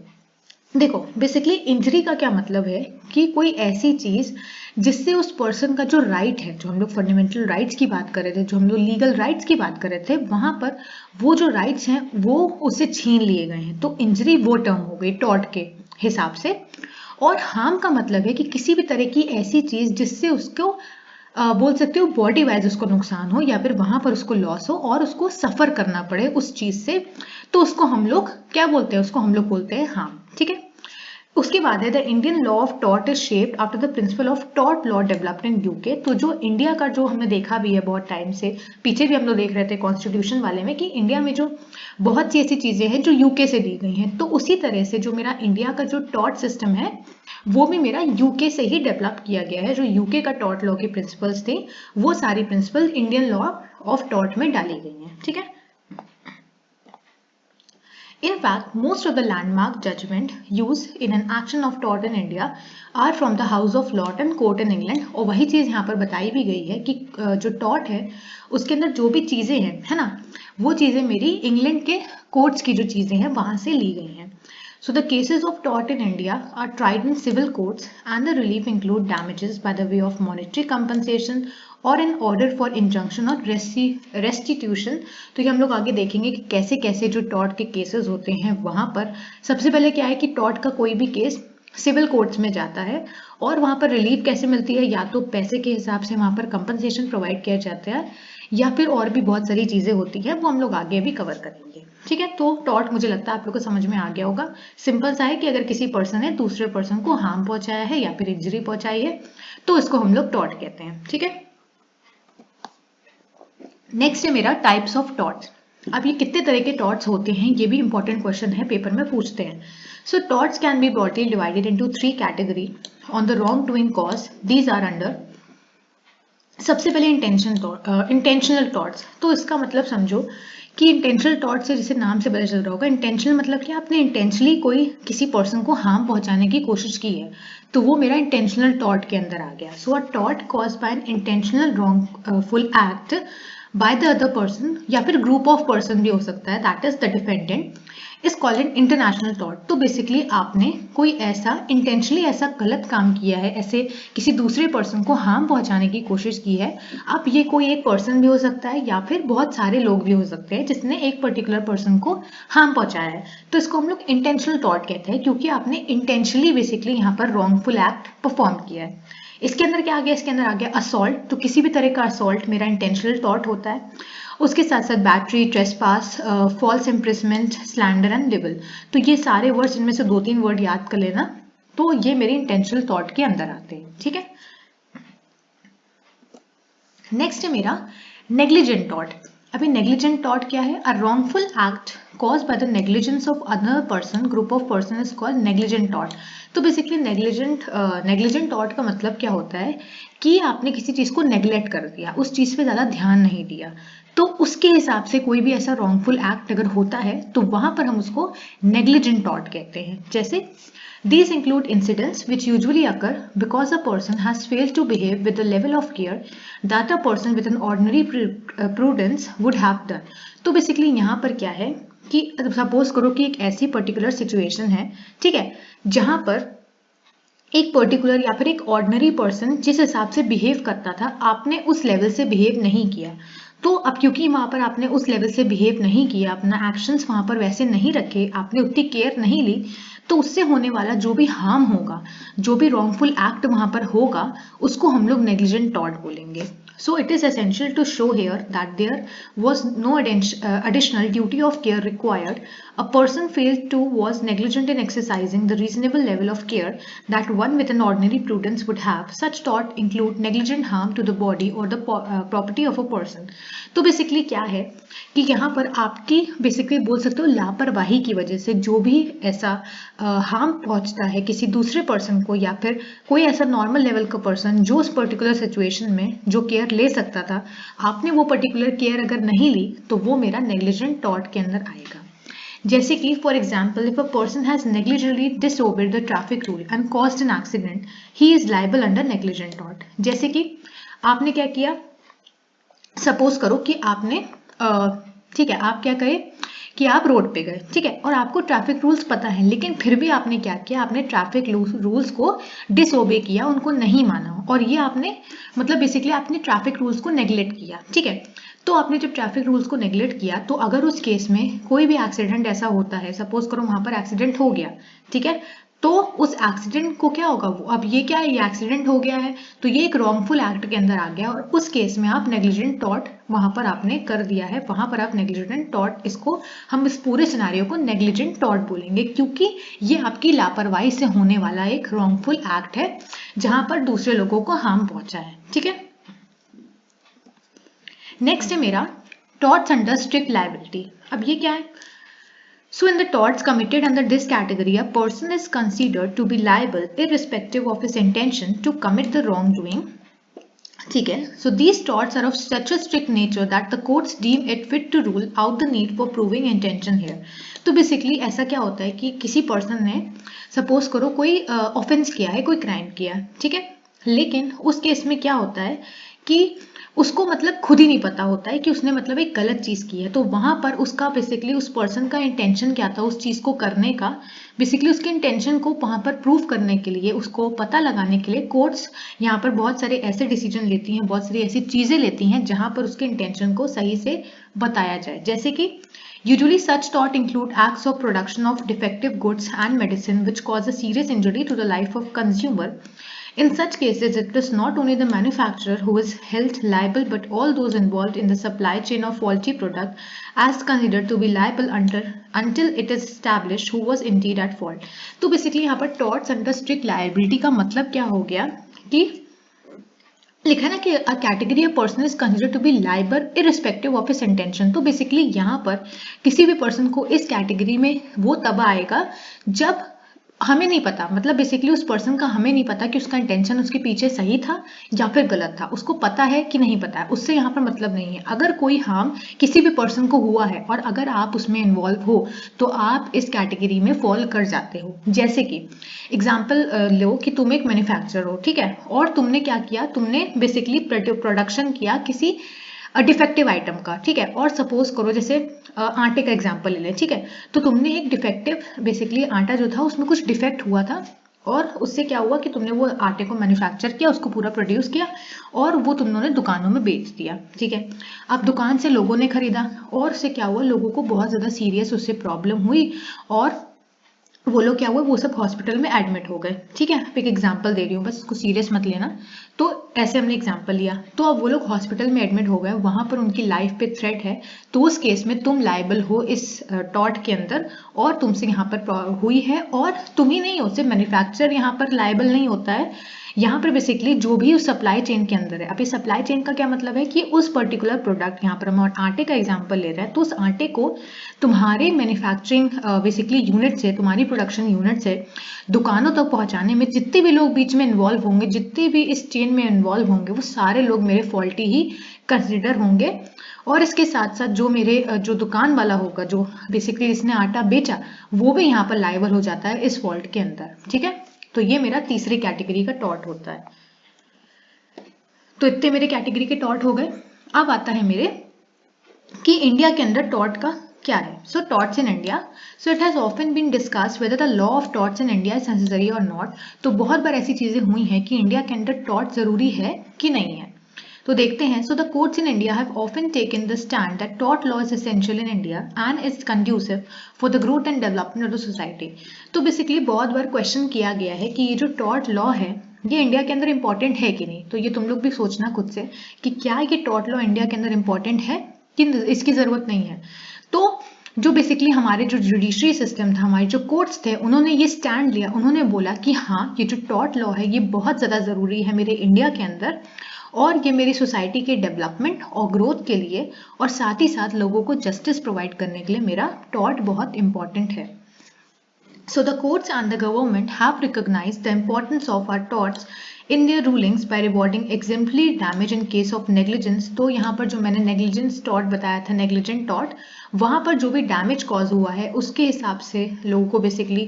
देखो बेसिकली इंजरी का क्या मतलब है कि कोई ऐसी चीज जिससे उस पर्सन का जो राइट है, जो हम लोग फंडामेंटल राइट्स की बात कर रहे थे, जो हम लोग लीगल राइट्स की बात कर रहे थे, वहां पर वो जो राइट्स हैं वो उससे छीन लिए गए हैं, तो इंजरी वो टर्म हो गई टॉर्ट के हिसाब से। और हार्म का मतलब है कि किसी भी तरह की ऐसी चीज जिससे उसको बोल सकते हो बॉडी वाइज उसको नुकसान हो, या फिर वहां पर उसको लॉस हो और उसको सफर करना पड़े उस चीज से, तो उसको हम लोग क्या बोलते हैं, उसको हम लोग बोलते हैं हार्म। ठीक है, उसके बाद है the Indian law of tort is shaped after the principle of tort law developed in UK. तो जो इंडिया का जो हमने देखा भी है बहुत टाइम से, पीछे भी हम लोग देख रहे थे कॉन्स्टिट्यूशन वाले में, कि इंडिया में जो बहुत सी ऐसी चीजें हैं जो यूके से ली गई हैं, तो उसी तरह से जो मेरा इंडिया का जो टॉर्ट सिस्टम है वो भी मेरा यूके से ही डेवलप किया गया है। जो यूके का टॉर्ट लॉ के प्रिंसिपल्स थे, वो सारी principle Indian law of tort में डाली गई हैं। ठीक है, in fact, most of the landmark judgment used in an action of tort in India are from the House of Lords and Court in England। और वही चीज यहाँ पर बताई भी गई है कि जो टॉर्ट है उसके अंदर जो भी चीजें हैं, है ना, वो चीजें मेरी इंग्लैंड के कोर्ट्स की जो चीजें हैं वहां से ली गई हैं। So the cases of tort in India are tried in civil courts, and the relief include damages by the way of monetary compensation और an order for injunction और restitution। तो ये हम लोग आगे देखेंगे कि कैसे कैसे जो टॉर्ट के केसेस होते हैं वहां पर सबसे पहले क्या है कि टॉर्ट का कोई भी केस सिविल कोर्ट्स में जाता है, और वहां पर रिलीफ कैसे मिलती है, या तो पैसे के हिसाब से वहां पर कंपनसेशन प्रोवाइड किया जाता है, या फिर और भी बहुत सारी चीजें होती है, वो हम लोग आगे भी कवर करेंगे। ठीक है, तो टॉर्ट मुझे लगता है आप लोग को समझ में आ गया होगा। सिंपल सा है कि अगर किसी पर्सन ने दूसरे पर्सन को हार्म पहुंचाया है या फिर इंजरी पहुंचाई है, तो इसको हम लोग टॉर्ट कहते हैं। ठीक है, नेक्स्ट है मेरा टाइप्स ऑफ टॉर्ट्स। अब ये कितने तरह के टॉर्ट्स होते हैं, ये भी इंपॉर्टेंट क्वेश्चन है, पेपर में पूछते हैं। So torts can be broadly divided into 3 category on the wrong doing cause. These are under सबसे पहले इंटेंशनल थॉट्स। तो इसका मतलब समझो कि इंटेंशनल थॉट से, जैसे नाम से पता चल रहा होगा, इंटेंशनल मतलब कि आपने इंटेंशनली कोई किसी पर्सन को हार्म पहुंचाने की कोशिश की है, तो वो मेरा इंटेंशनल थॉट के अंदर आ गया। सो अ थॉट caused by an intentional wrongful act by the other person, या फिर ग्रुप ऑफ पर्सन भी हो सकता है, that is the defendant, is called an international थॉट। तो बेसिकली आपने कोई ऐसा इंटेंशनली ऐसा गलत काम किया है, ऐसे किसी दूसरे पर्सन को हार्म पहुंचाने की कोशिश की है। अब ये कोई एक पर्सन भी हो सकता है या फिर बहुत सारे लोग भी हो सकते हैं जिसने एक पर्टिकुलर पर्सन को हार्म पहुंचाया है। तो इसको हम लोग इंटेंशनल थॉट कहते हैं, क्योंकि आपने इंटेंशनली बेसिकली यहाँ पर रॉन्गफुल एक्ट परफॉर्म किया है। इसके अंदर क्या आ गया? इसके अंदर आ गया असॉल्ट। तो किसी भी तरह का असॉल्ट मेरा इंटेंशनल थॉट होता है। उसके साथ साथ battery, trespass, false imprisonment, slander and libel. तो ये सारे वर्ड्स, इनमें से 2-3 वर्ड याद कर लेना। तो ये मेरे इंटेंशनल थॉट के अंदर आते हैं, ठीक है। नेक्स्ट है मेरा नेग्लिजेंट थॉट। अभी नेग्लिजेंट थॉट क्या है? अ wrongful act cause by the negligence of other person, group of person, is called negligent thought. तो बेसिकली नेग्लिजेंट थॉट का मतलब क्या होता है कि आपने किसी चीज को नेग्लेक्ट कर दिया, उस चीज पे ज्यादा ध्यान नहीं दिया। तो उसके हिसाब से कोई भी ऐसा रॉन्गफुल एक्ट अगर होता है तो वहां पर हम उसको नेग्लिजेंट थॉट कहते हैं। जैसे these include incidents which usually occur because a person has failed to behave with the level of care that a person with an ordinary prudence would have done. तो बेसिकली यहाँ पर क्या है कि सपोज करो कि एक ऐसी पर्टिकुलर सिचुएशन है, ठीक है, जहां पर एक पर्टिकुलर या फिर एक ऑर्डिनरी पर्सन जिस हिसाब से बिहेव करता था, आपने उस लेवल से बिहेव नहीं किया। तो अब क्योंकि वहां पर आपने उस लेवल से बिहेव नहीं किया, अपना एक्शंस वहां पर वैसे नहीं रखे, आपने उतनी केयर नहीं ली, तो उससे होने वाला जो भी हार्म होगा, जो भी रॉन्गफुल एक्ट वहां पर होगा, उसको हम लोग नेग्लिजेंट थॉट बोलेंगे। So it is essential to show here that there was no additional duty of care required. A person failed to was negligent in exercising the reasonable level of care that one with an ordinary prudence would have. Such thought include negligent harm to the body or the property of a person. तो बेसिकली क्या है कि यहाँ पर आपकी बेसिकली बोल सकते हो लापरवाही की वजह से जो भी ऐसा हार्म पहुंचता है किसी दूसरे पर्सन को, या फिर कोई ऐसा नॉर्मल लेवल का पर्सन जो उस पर्टिकुलर सिचुएशन में जो केयर ले सकता था, आपने वो पर्टिकुलर केयर अगर नहीं ली, तो वो मेरा नेग्लिजेंट थॉट के अंदर आएगा। जैसे कि for example, if a person has negligently disobeyed the traffic rule and caused an accident, he is liable under negligent थॉट। जैसे कि आपने क्या किया, सपोज करो कि आपने ठीक है, आप क्या करे कि आप रोड पे गए, ठीक है, और आपको ट्रैफिक रूल्स पता है, लेकिन फिर भी आपने क्या किया, आपने ट्रैफिक रूल्स को डिसओबे किया, उनको नहीं माना, और ये आपने मतलब बेसिकली आपने ट्रैफिक रूल्स को नेग्लेक्ट किया, ठीक है। तो आपने जब ट्रैफिक रूल्स को नेग्लेक्ट किया, तो अगर उस केस में कोई भी एक्सीडेंट ऐसा होता है, सपोज करो वहां पर एक्सीडेंट हो गया, ठीक है, तो उस एक्सीडेंट को क्या होगा, वो अब ये क्या है, ये एक्सीडेंट हो गया है, तो ये एक रॉन्गफुल एक्ट के अंदर आ गया, और उस केस में आप नेग्लिजेंट थॉट वहां पर आपने कर दिया है, वहां पर आप नेग्लिजेंट थॉट, इसको हम इस पूरे सिनारियो को नेग्लिजेंट थॉट बोलेंगे, क्योंकि ये आपकी लापरवाही से होने वाला एक रॉन्गफुल एक्ट है जहां पर दूसरे लोगों को हार्म पहुंचा है, ठीक है। नेक्स्ट है मेरा थॉट्स अंडर स्ट्रिक्ट लायबिलिटी। अब ये क्या है? So in the torts committed under this category, a person is considered to be liable irrespective of his intention to commit the wrongdoing. ठीक है, so these torts are of such a strict nature that the courts deem it fit to rule out the need for proving intention here. तो बेसिकली ऐसा क्या होता है कि किसी पर्सन ने सपोज करो कोई ऑफेंस किया है, कोई क्राइम किया, ठीक है, लेकिन उस केस में क्या होता है कि उसको मतलब खुद ही नहीं पता होता है कि उसने मतलब एक गलत चीज की है, तो वहां पर उसका बेसिकली उस पर्सन का इंटेंशन क्या था उस चीज को करने का, बेसिकली उसके इंटेंशन को वहां पर प्रूव करने के लिए, उसको पता लगाने के लिए कोर्ट्स यहाँ पर बहुत सारे ऐसे डिसीजन लेती हैं, बहुत सारी ऐसी चीजें लेती हैं जहां पर उसके इंटेंशन को सही से बताया जाए। जैसे कि usually such thought include acts of production of defective goods and medicine which cause a serious injury to the life of consumer. In such cases, it is not only the manufacturer who is held liable, but all those involved in the supply chain of faulty product as considered to be liable until it is established who was indeed at fault. तो बेसिकली यहाँ पर torts under strict liability का मतलब क्या हो गया कि लिखा ना कि a category of person is considered to be liable irrespective of his intention. तो बेसिकली यहाँ पर किसी भी पर्सन को इस कैटेगरी में वो तब आएगा जब हमें नहीं पता, मतलब बेसिकली उस पर्सन का हमें नहीं पता कि उसका इंटेंशन उसके पीछे सही था या फिर गलत था, उसको पता है कि नहीं पता है, उससे यहाँ पर मतलब नहीं है। अगर कोई हार्म किसी भी पर्सन को हुआ है और अगर आप उसमें इन्वॉल्व हो तो आप इस कैटेगरी में फॉल कर जाते हो। जैसे कि एग्जाम्पल लो कि तुम एक मैन्युफैक्चरर हो, ठीक है, और तुमने क्या किया, तुमने बेसिकली प्रोडक्शन किया किसी डिफेक्टिव आइटम का, ठीक है, और सपोज करो जैसे आटे का एग्जांपल ले लें, ठीक है, तो तुमने एक डिफेक्टिव बेसिकली आटा जो था उसमें कुछ डिफेक्ट हुआ था और उससे क्या हुआ कि तुमने वो आटे को मैन्युफैक्चर किया, उसको पूरा प्रोड्यूस किया और वो तुमने दुकानों में बेच दिया, ठीक है। अब दुकान से लोगों ने खरीदा और उससे क्या हुआ, लोगों को बहुत ज़्यादा सीरियस उससे प्रॉब्लम हुई और वो लोग क्या हुआ, वो सब हॉस्पिटल में एडमिट हो गए, ठीक है। अब एक एग्जांपल दे रही हूँ, बस इसको सीरियस मत लेना। तो ऐसे हमने एग्जांपल लिया, तो अब वो लोग हॉस्पिटल में एडमिट हो गए, वहां पर उनकी लाइफ पे थ्रेट है, तो उस केस में तुम लायबल हो इस टॉर्ट के अंदर और तुमसे यहाँ पर हुई है और तुम ही नहीं हो, सिर्फ मैन्युफैक्चरर यहाँ पर लायबल नहीं होता है, यहाँ पर बेसिकली जो भी उस सप्लाई चेन के अंदर है। अब ये सप्लाई चेन का क्या मतलब है कि उस पर्टिकुलर प्रोडक्ट, यहाँ पर हम आटे का एग्जांपल ले रहे हैं, तो उस आटे को तुम्हारे मैन्युफैक्चरिंग बेसिकली यूनिट से, तुम्हारी प्रोडक्शन यूनिट से दुकानों तक पहुंचाने में जितने भी लोग बीच में इन्वॉल्व होंगे, जितने भी इस चेन में इन्वॉल्व होंगे, वो सारे लोग मेरे फॉल्टी ही कंसिडर होंगे। और इसके साथ साथ जो मेरे जो दुकान वाला होगा, जो बेसिकली जिसने आटा बेचा, वो भी यहाँ पर लायबल हो जाता है इस फॉल्ट के अंदर, ठीक है। तो ये मेरा तीसरी कैटेगरी का टॉर्ट होता है। तो इतने मेरे कैटेगरी के टॉर्ट हो गए। अब आता है मेरे कि इंडिया के अंदर टॉर्ट का क्या है। So torts in India, so it has often been discussed whether the law of torts in India is necessary और नॉट। तो बहुत बार ऐसी चीजें हुई हैं कि इंडिया के अंदर टॉर्ट जरूरी है कि नहीं है। तो देखते हैं। So the courts in India have often taken the stand that tort law is essential in India and is conducive for the growth and development of the society. तो बेसिकली बहुत बार क्वेश्चन किया गया है कि ये जो टॉर्ट लॉ है ये इंडिया के अंदर इंपॉर्टेंट है कि नहीं। तो ये तुम लोग भी सोचना खुद से कि क्या ये टॉर्ट लॉ इंडिया के अंदर इंपॉर्टेंट है कि इसकी जरूरत नहीं है। तो जो बेसिकली हमारे जो जुडिशरी सिस्टम था, हमारे जो कोर्ट्स थे, उन्होंने ये स्टैंड लिया, उन्होंने बोला कि हाँ ये जो टॉर्ट लॉ है ये बहुत ज़्यादा ज़रूरी है मेरे इंडिया के अंदर और ये मेरी सोसाइटी के डेवलपमेंट और ग्रोथ के लिए और साथ ही साथ लोगों को जस्टिस प्रोवाइड करने के लिए मेरा टॉर्ट बहुत इंपॉर्टेंट है। So the courts and the government have recognized the importance of our torts in their rulings by rewarding exemplary damage in case of negligence। तो यहाँ पर जो मैंने negligence tort बताया था, negligent tort, वहाँ पर जो भी damage cause हुआ है उसके हिसाब से लोगों को basically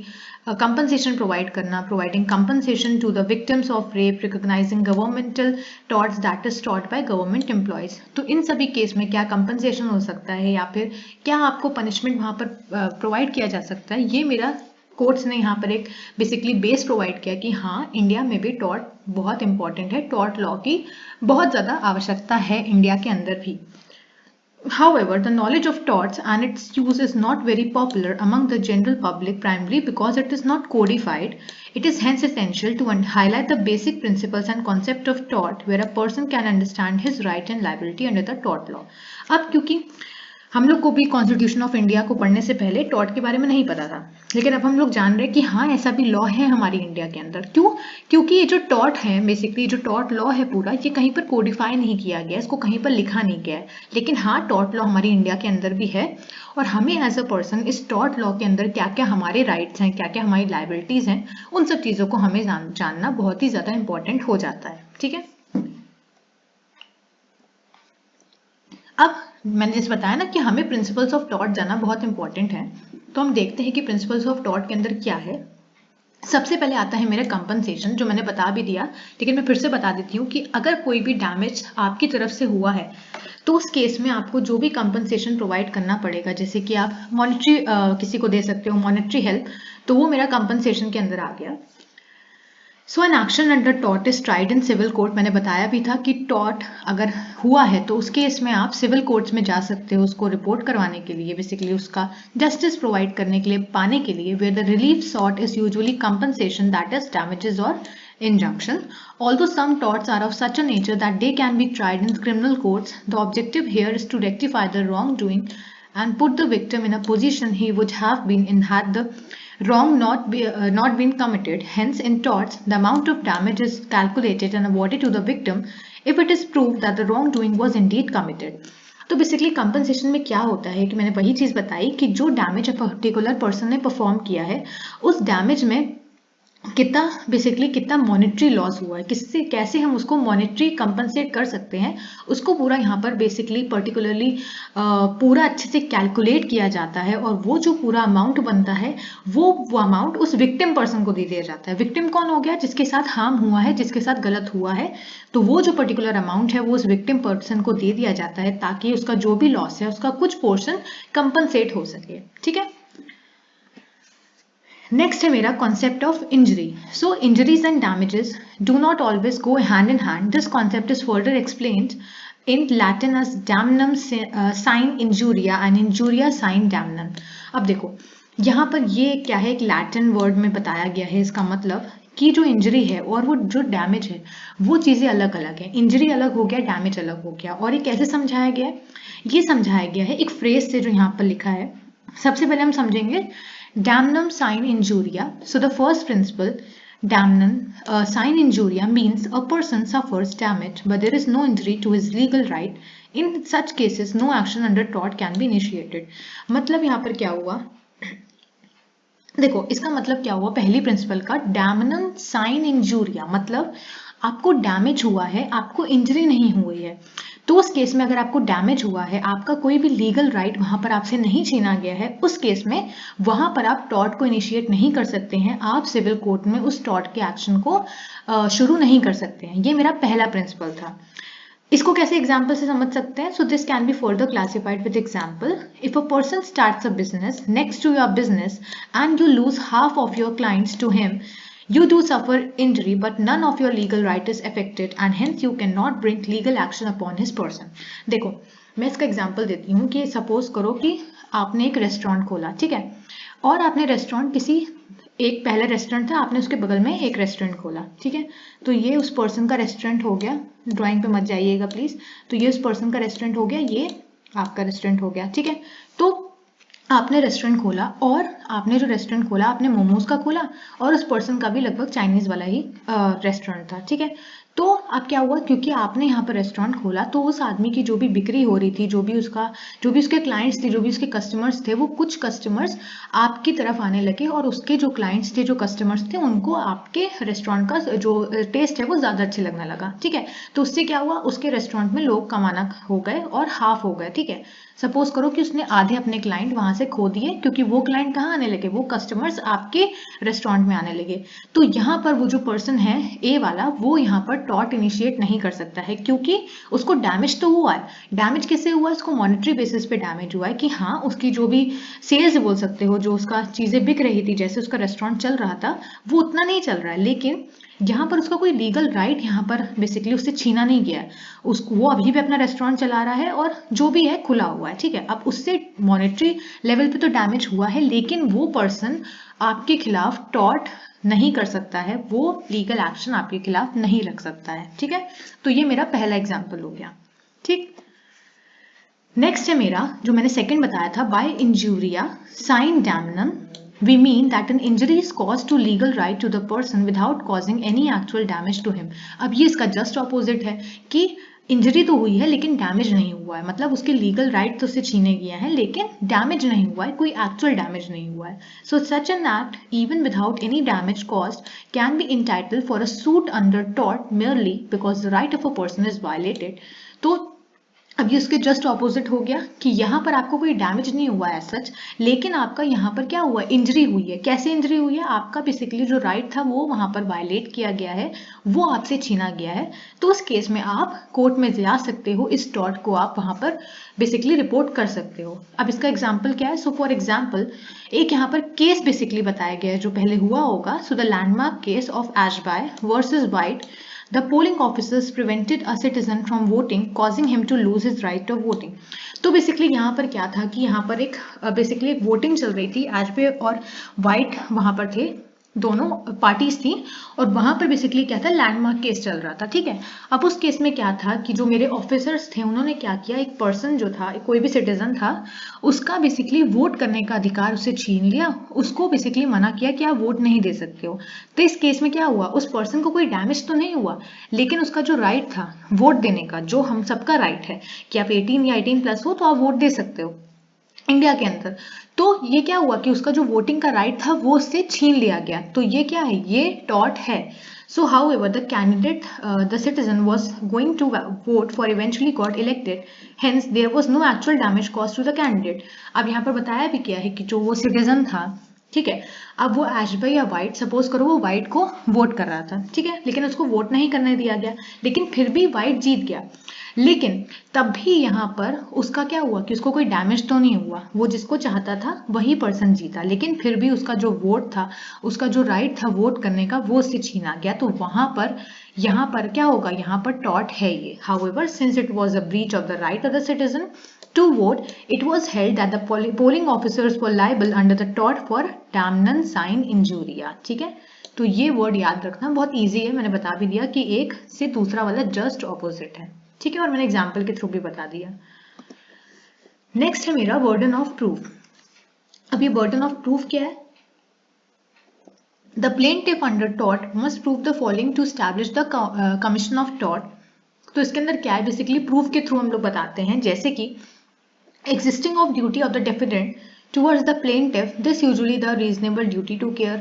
compensation provide करना, providing compensation to the victims of rape, recognizing governmental torts that is taught by government employees। तो इन सभी केस में क्या compensation हो सकता है या फिर क्या आपको punishment वहाँ पर provide किया जा सकता है, ये मेरा कोर्ट्स ने यहाँ पर एक बेसिकली बेस प्रोवाइड किया कि हाँ इंडिया में भी टॉर्ट बहुत इंपॉर्टेंट है, टॉर्ट लॉ की बहुत ज़्यादा आवश्यकता है इंडिया के अंदर भी। However, the knowledge of torts and its use is not very popular among the general public, primarily because it is not codified. It is hence essential to highlight the basic principles and concept of tort where a person can understand his right and liability under the tort law। अब क्योंकि हम लोग को भी कॉन्स्टिट्यूशन ऑफ इंडिया को पढ़ने से पहले टॉर्ट के बारे में नहीं पता था, लेकिन अब हम लोग जान रहे हैं कि हाँ ऐसा भी लॉ है हमारी इंडिया के अंदर। क्यों? क्योंकि ये जो टॉर्ट है, बेसिकली जो टॉर्ट लॉ है पूरा, ये कहीं पर कोडिफाई नहीं किया गया, इसको कहीं पर लिखा नहीं गया है, लेकिन हाँ टॉर्ट लॉ हमारी इंडिया के अंदर भी है और हमें एज अ पर्सन इस टॉर्ट लॉ के अंदर क्या क्या हमारे राइट्स हैं, क्या क्या हमारी लाइबिलिटीज हैं, उन सब चीज़ों को हमें जानना बहुत ही ज़्यादा इंपॉर्टेंट हो जाता है, ठीक है। अब मैंने जैसे बताया ना कि हमें प्रिंसिपल्स ऑफ टॉर्ट जानना बहुत इंपॉर्टेंट है, तो हम देखते हैं कि प्रिंसिपल्स ऑफ टॉर्ट के अंदर क्या है। सबसे पहले आता है मेरा कंपनसेशन, जो मैंने बता भी दिया, लेकिन मैं फिर से बता देती हूँ कि अगर कोई भी डैमेज आपकी तरफ से हुआ है तो उस केस में आपको जो भी कंपनसेशन प्रोवाइड करना पड़ेगा, जैसे कि आप मॉनेटरी किसी को दे सकते हो, मॉनेटरी हेल्प, तो वो मेरा कंपनसेशन के अंदर आ गया। So an action under tort is tried in civil court. मैंने बताया भी था कि टॉर्ट अगर हुआ है तो उस केस में आप सिविल कोर्ट्स में जा सकते हो उसको रिपोर्ट करवाने के लिए, बेसिकली उसका जस्टिस प्रोवाइड करने के लिए, पाने के लिए, where the relief sought is usually compensation that is damages और injunction. Although some torts are of such a nature that they can be tried in criminal courts, the objective here is to rectify the wrongdoing and put the victim in a position he would have been in had the wrong not been committed. Hence, in torts, the amount of damage is calculated and awarded to the victim if it is proved that the wrongdoing was indeed committed. तो बेसिकली कंपनसेशन में क्या होता है कि मैंने वही चीज़ बताई कि जो डैमेज अ पर्टिकुलर पर्सन ने परफॉर्म किया है, उस डैमेज में कितना बेसिकली कितना मॉनेटरी लॉस हुआ है, किससे कैसे हम उसको मॉनेटरी कंपनसेट कर सकते हैं, उसको पूरा यहाँ पर बेसिकली पर्टिकुलरली पूरा अच्छे से कैलकुलेट किया जाता है। और वो जो पूरा अमाउंट बनता है वो अमाउंट उस विक्टिम पर्सन को दे दिया जाता है। विक्टिम कौन हो गया? जिसके साथ हार्म हुआ है, जिसके साथ गलत हुआ है। तो वो जो पर्टिकुलर अमाउंट है वो उस विक्टिम पर्सन को दे दिया जाता है ताकि उसका जो भी लॉस है उसका कुछ पोर्शन कंपनसेट हो सके। ठीक है। नेक्स्ट है मेरा concept of injury. So injuries and damages do not always go hand in hand. This concept is further explained in Latin as damnum sine injuria and injuria sine damnum. अब देखो यहाँ पर ये क्या है, एक लैटिन वर्ड में बताया गया है। इसका मतलब कि जो इंजरी है और वो जो डैमेज है वो चीज़ें अलग अलग है। इंजरी अलग हो गया, डैमेज अलग हो गया। और ये कैसे समझाया गया है? ये समझाया गया है एक फ्रेज से जो यहाँ पर लिखा है। सबसे पहले हम समझेंगे damnum sine injuria. So the first principle, damnum sine injuria means a person suffers damage but there is no injury to his legal right. In such cases no action under tort can be initiated. मतलब यहाँ पर क्या हुआ, देखो इसका मतलब क्या हुआ पहली प्रिंसिपल का, डैमनम साइन इंजूरिया मतलब आपको डैमेज हुआ है, आपको इंजरी नहीं हुई है। तो उस केस में अगर आपको डैमेज हुआ है, आपका कोई भी लीगल राइट वहां पर आपसे नहीं छीना गया है, उस केस में वहां पर आप टॉर्ट को इनिशिएट नहीं कर सकते हैं। आप सिविल कोर्ट में उस टॉर्ट के एक्शन को शुरू नहीं कर सकते हैं। ये मेरा पहला प्रिंसिपल था। इसको कैसे एग्जाम्पल से समझ सकते हैं? So this can be further classified with example. If a person starts a business next to your business and you lose half of your clients to him, you do suffer injury but none of your legal right is affected and hence you cannot bring legal action upon his person. देखो मैं इसका एग्जांपल देती हूँ कि सपोज करो कि आपने एक रेस्टोरेंट खोला, ठीक है, और आपने रेस्टोरेंट किसी एक पहला रेस्टोरेंट था, आपने उसके बगल में एक रेस्टोरेंट खोला, ठीक है। तो ये उस पर्सन का रेस्टोरेंट हो गया, ड्राइंग पे मत जाइएगा प्लीज। तो ये उस पर्सन का रेस्टोरेंट हो गया, ये आपका रेस्टोरेंट हो गया, ठीक है। तो आपने रेस्टोरेंट खोला और आपने जो रेस्टोरेंट खोला आपने मोमोज का खोला और उस पर्सन का भी लगभग चाइनीज वाला ही रेस्टोरेंट था, ठीक है। तो अब क्या हुआ, क्योंकि आपने यहाँ पर रेस्टोरेंट खोला तो उस आदमी की जो भी बिक्री हो रही थी, जो भी उसके क्लाइंट्स थे, जो भी उसके कस्टमर्स थे, वो कुछ कस्टमर्स आपकी तरफ आने लगे और उसके जो क्लाइंट्स थे, जो कस्टमर्स थे, उनको आपके रेस्टोरेंट का जो टेस्ट है वो ज्यादा अच्छे लगने लगा, ठीक है। तो उससे क्या हुआ, उसके रेस्टोरेंट में लोग कमाना हो गए और हाफ हो गए, ठीक है। सपोज करो कि उसने आधे अपने क्लाइंट वहां से खो दिए, क्योंकि वो क्लाइंट कहाँ आने लगे, वो कस्टमर्स आपके रेस्टोरेंट में आने लगे। तो यहाँ पर वो जो पर्सन है ए वाला, वो यहाँ पर टॉर्ट इनिशिएट नहीं कर सकता है, क्योंकि उसको डैमेज तो हुआ है। डैमेज कैसे हुआ? उसको मॉनेटरी बेसिस पे डैमेज हुआ है कि हाँ उसकी जो भी सेल्स बोल सकते हो, जो उसका चीजें बिक रही थी, जैसे उसका रेस्टोरेंट चल रहा था वो उतना नहीं चल रहा है, लेकिन यहाँ पर उसका कोई लीगल राइट यहाँ पर बेसिकली उससे छीना नहीं गया है। उसको वो अभी भी अपना रेस्टोरेंट चला रहा है और जो भी है खुला हुआ है, ठीक है। अब उससे मॉनेटरी लेवल पे तो डैमेज हुआ है, लेकिन वो पर्सन आपके खिलाफ टॉर्ट नहीं कर सकता है, वो लीगल एक्शन आपके खिलाफ नहीं रख सकता है, ठीक है। तो ये मेरा पहला एग्जाम्पल हो गया, ठीक। नेक्स्ट है मेरा जो मैंने सेकंड बताया था, by injuria sine damnum we mean that an injury is caused to legal right to the person without causing any actual damage to him. अब ये इसका जस्ट ऑपोजिट है कि इंजरी तो हुई है लेकिन डैमेज नहीं हुआ है, मतलब उसके लीगल राइट तो उससे छीने गए हैं लेकिन डैमेज नहीं हुआ है, कोई एक्चुअल डैमेज नहीं हुआ है। So such an act even without any damage caused can be entitled for a suit under tort merely because the right of a person is violated. तो अब ये उसके जस्ट ऑपोजिट हो गया कि यहाँ पर आपको कोई डैमेज नहीं हुआ है सच, लेकिन आपका यहाँ पर क्या हुआ, इंजरी हुई है। कैसे इंजरी हुई है? आपका बेसिकली जो राइट था वो वहां पर वायलेट किया गया है, वो आपसे छीना गया है। तो उस केस में आप कोर्ट में जा सकते हो, इस टॉर्ट को आप वहां पर बेसिकली रिपोर्ट कर सकते हो। अब इसका एग्जाम्पल क्या है? सो फॉर एग्जाम्पल एक यहाँ पर केस बेसिकली बताया गया है जो पहले हुआ होगा। So the landmark case of Ashby versus White, the polling officers prevented a citizen from voting, causing him to lose his right of voting. तो बेसिकली यहाँ पर क्या था कि यहाँ पर एक बेसिकली एक वोटिंग चल रही थी, एशबे और वाइट वहां पर थे, दोनों पार्टीज थी, और वहां पर बेसिकली क्या था, लैंडमार्क केस चल रहा था, ठीक है। अब उस केस में क्या था कि जो मेरे ऑफिसर्स थे उन्होंने क्या किया, एक पर्सन जो था, कोई भी सिटीजन था, उसका बेसिकली वोट करने का अधिकार उससे छीन लिया, उसको बेसिकली मना किया कि आप वोट नहीं दे सकते हो। तो इस केस में क्या हुआ, उस पर्सन को कोई डैमेज तो नहीं हुआ, लेकिन उसका जो राइट था वोट देने का, जो हम सबका राइट है कि आप 18 या 18+ हो तो आप वोट दे सकते हो, इंडिया के अंदर। तो ये क्या हुआ कि उसका जो वोटिंग का राइट था वो उससे छीन लिया गया। तो ये क्या है, ये टॉट है। So however the candidate, the citizen was going to vote for eventually got elected, hence there was no actual damage caused to the candidate। अब यहाँ पर बताया भी क्या है कि जो वो सिटीजन था, ठीक है, अब वो ऐश बाई या वाइट, सपोज करो वो वाइट को वोट कर रहा था, ठीक है, लेकिन उसको वोट नहीं करने दिया गया, लेकिन फिर भी वाइट जीत गया। लेकिन तब भी यहाँ पर उसका क्या हुआ कि उसको कोई डैमेज तो नहीं हुआ, वो जिसको चाहता था वही पर्सन जीता, लेकिन फिर भी उसका जो वोट था, उसका जो राइट था वोट करने का, वो उससे छीना गया। तो वहां पर यहाँ पर क्या होगा, यहाँ पर टॉट है ये। However since it was a breach of the right of the citizen to vote, it was held that the polling officers were liable under the tort for damnum sine injuria। ठीक है, तो ये वर्ड याद रखना बहुत इजी है, मैंने बता भी दिया कि एक से दूसरा वाला जस्ट ऑपोजिट है, ठीक है, और मैंने एग्जाम्पल के थ्रू भी बता दिया। नेक्स्ट है मेरा बर्डन ऑफ प्रूफ। अब ये बर्डन ऑफ प्रूफ क्या है? The plaintiff under taught must prove the following to establish the commission of taught. तो इसके अंदर क्या है, बेसिकली प्रूफ के थ्रू हम लोग बताते हैं, जैसे कि existing of duty of the defendant towards the plaintiff, this usually the reasonable duty to care,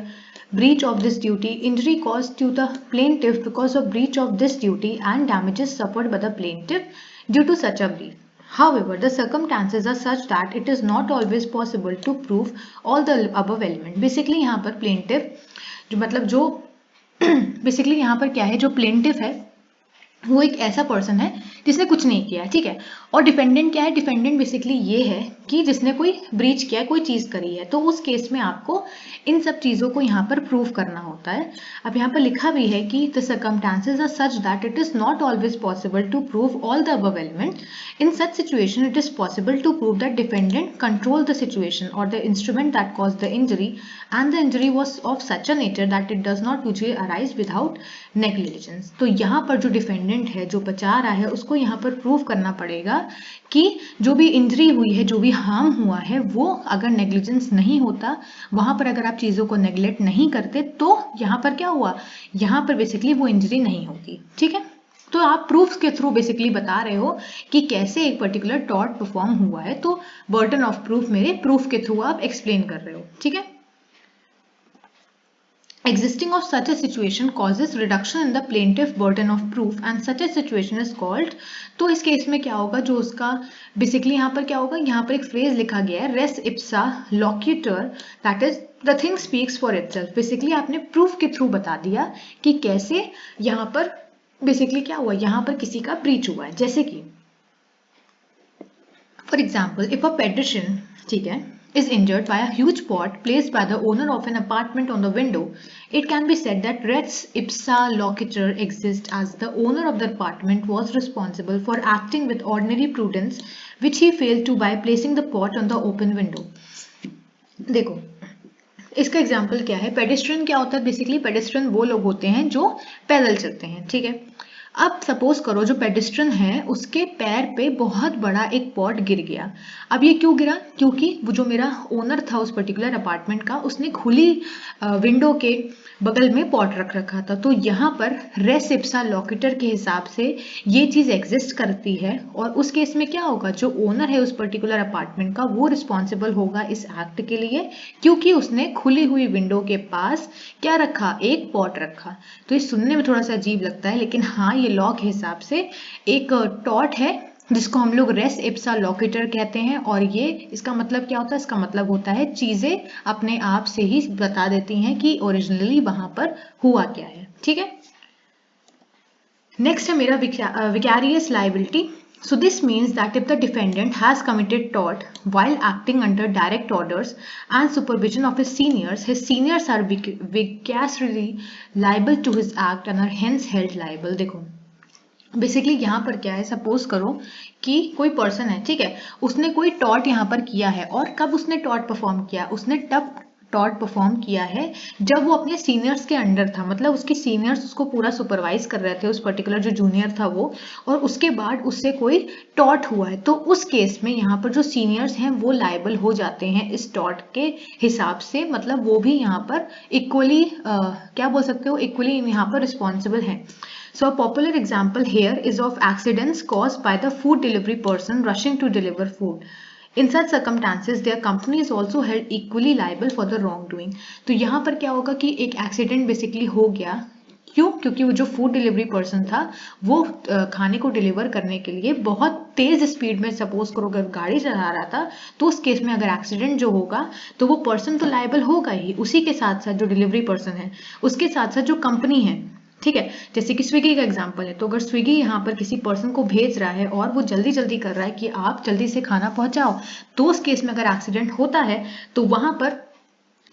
breach of this duty, injury caused to the plaintiff because of breach of this duty, and damages suffered by the plaintiff due to such a breach. However, the circumstances are such that it is not always possible to prove all the above element। Basically यहाँ पर plaintiff जो मतलब जो basically यहाँ पर क्या है, जो plaintiff है वो एक ऐसा पर्सन है जिसने कुछ नहीं किया, ठीक है, और डिफेंडेंट क्या है, डिफेंडेंट बेसिकली ये है कि जिसने कोई ब्रीच किया है, कोई चीज करी है। तो उस केस में आपको इन सब चीजों को यहाँ पर प्रूव करना होता है। अब यहाँ पर लिखा भी है कि the circumstances are such that it is not always possible to prove all the above element. In such situation it is possible to prove that defendant control the situation और the instrument that cause the injury and the injury was of such a nature that it does not usually arise without negligence. तो यहाँ पर जो डिफेंडेंट है, जो बचा रहा है, उसको यहाँ पर प्रूव करना पड़ेगा कि जो भी इंजरी हुई है, जो भी हार्म हुआ है, वो अगर नेग्लिजेंस नहीं होता, वहां पर अगर आप चीजों को नेग्लेक्ट नहीं करते, तो यहाँ पर क्या हुआ, यहाँ पर बेसिकली वो इंजरी नहीं होती, ठीक है। तो आप प्रूफ्स के थ्रू बेसिकली बता रहे हो कि कैसे एक पर्टिकुलर टॉर्ट परफॉर्म हुआ है। तो बर्डन ऑफ प्रूफ मेरे प्रूफ के थ्रू आप एक्सप्लेन कर रहे हो, ठीक है। Existing of such a situation causes reduction in the plaintiff burden of proof and such a situation is called। तो इस केस में क्या होगा, जो उसका बेसिकली यहाँ पर क्या होगा, यहाँ पर एक फ्रेज लिखा गया है res ipsa loquitur, that is the thing speaks for itself. Basically आपने प्रूफ के थ्रू बता दिया कि कैसे यहाँ पर बेसिकली क्या हुआ, यहाँ पर किसी का ब्रीच हुआ है। जैसे कि for example if a prediction, ठीक है, is injured by a huge pot placed by the owner of an apartment on the window, it can be said that res ipsa loquitur exists as the owner of the apartment was responsible for acting with ordinary prudence which he failed to by placing the pot on the open window। देखो इसका एग्जाम्पल क्या है, पेडिस्ट्रियन क्या होता है, बेसिकली पेडिस्ट्रियन वो लोग होते हैं जो पैदल चलते हैं, ठीक है। अब सपोज करो जो पेडिस्ट्रियन है उसके पैर पे बहुत बड़ा एक पॉट गिर गया। अब ये क्यों गिरा, क्योंकि वो जो मेरा ओनर था उस पर्टिकुलर अपार्टमेंट का, उसने खुली विंडो के बगल में पॉट रख रखा था। तो यहाँ पर रेस इप्सा लॉकिटर के हिसाब से ये चीज एग्जिस्ट करती है, और उस केस में क्या होगा, जो ओनर है उस पर्टिकुलर अपार्टमेंट का, वो रिस्पॉन्सिबल होगा इस एक्ट के लिए, क्योंकि उसने खुली हुई विंडो के पास क्या रखा, एक पॉट रखा। तो ये सुनने में थोड़ा सा अजीब लगता है, लेकिन हाँ ये लॉ के हिसाब से एक टॉट है जिसको हम लोग रेस इप्सा लॉकिटर कहते हैं। और ये इसका मतलब क्या होता है, इसका मतलब होता है चीजें अपने आप से ही बता देती हैं कि ओरिजिनली वहां पर हुआ क्या है, ठीक है। नेक्स्ट है मेरा vicarious liability. So this means that if the defendant has committed tort while acting under direct orders and supervision of his seniors are vicariously liable to his act and are hence held liable। देखो बेसिकली यहाँ पर क्या है, सपोज करो कि कोई पर्सन है, ठीक है, उसने कोई टॉर्ट यहाँ पर किया है, और कब उसने टॉर्ट परफॉर्म किया, उसने तब टॉर्ट परफॉर्म किया है जब वो अपने सीनियर्स के अंडर था, मतलब उसके सीनियर्स उसको पूरा सुपरवाइज कर रहे थे, उस पर्टिकुलर जो जूनियर था वो, और उसके बाद उससे कोई टॉर्ट हुआ है। तो उस केस में यहाँ पर जो सीनियर्स हैं वो लायबल हो जाते हैं इस टॉर्ट के हिसाब से, मतलब वो भी यहाँ पर इक्वली क्या बोल सकते हो, इक्वली यहाँ पर रिस्पॉन्सिबल है। So a popular example here is of accidents caused by the food delivery person rushing to deliver food। In such circumstances, their company is also held equally liable for the wrongdoing. तो यहाँ पर क्या होगा कि एक एक्सीडेंट बेसिकली हो गया, क्यों? क्योंकि वो जो फूड डिलीवरी पर्सन था वो खाने को डिलीवर करने के लिए बहुत तेज स्पीड में सपोज करो अगर गाड़ी चला रहा था, तो उस केस में अगर एक्सीडेंट जो होगा तो वो पर्सन तो लायबल होगा ही, उसी के साथ साथ जो डिलीवरी पर्सन है उसके साथ साथ जो कंपनी है, ठीक है। जैसे कि स्विगी का एग्जांपल है, तो अगर स्विगी यहाँ पर किसी पर्सन को भेज रहा है और वो जल्दी जल्दी कर रहा है कि आप जल्दी से खाना पहुंचाओ, तो उस केस में अगर एक्सीडेंट होता है तो वहां पर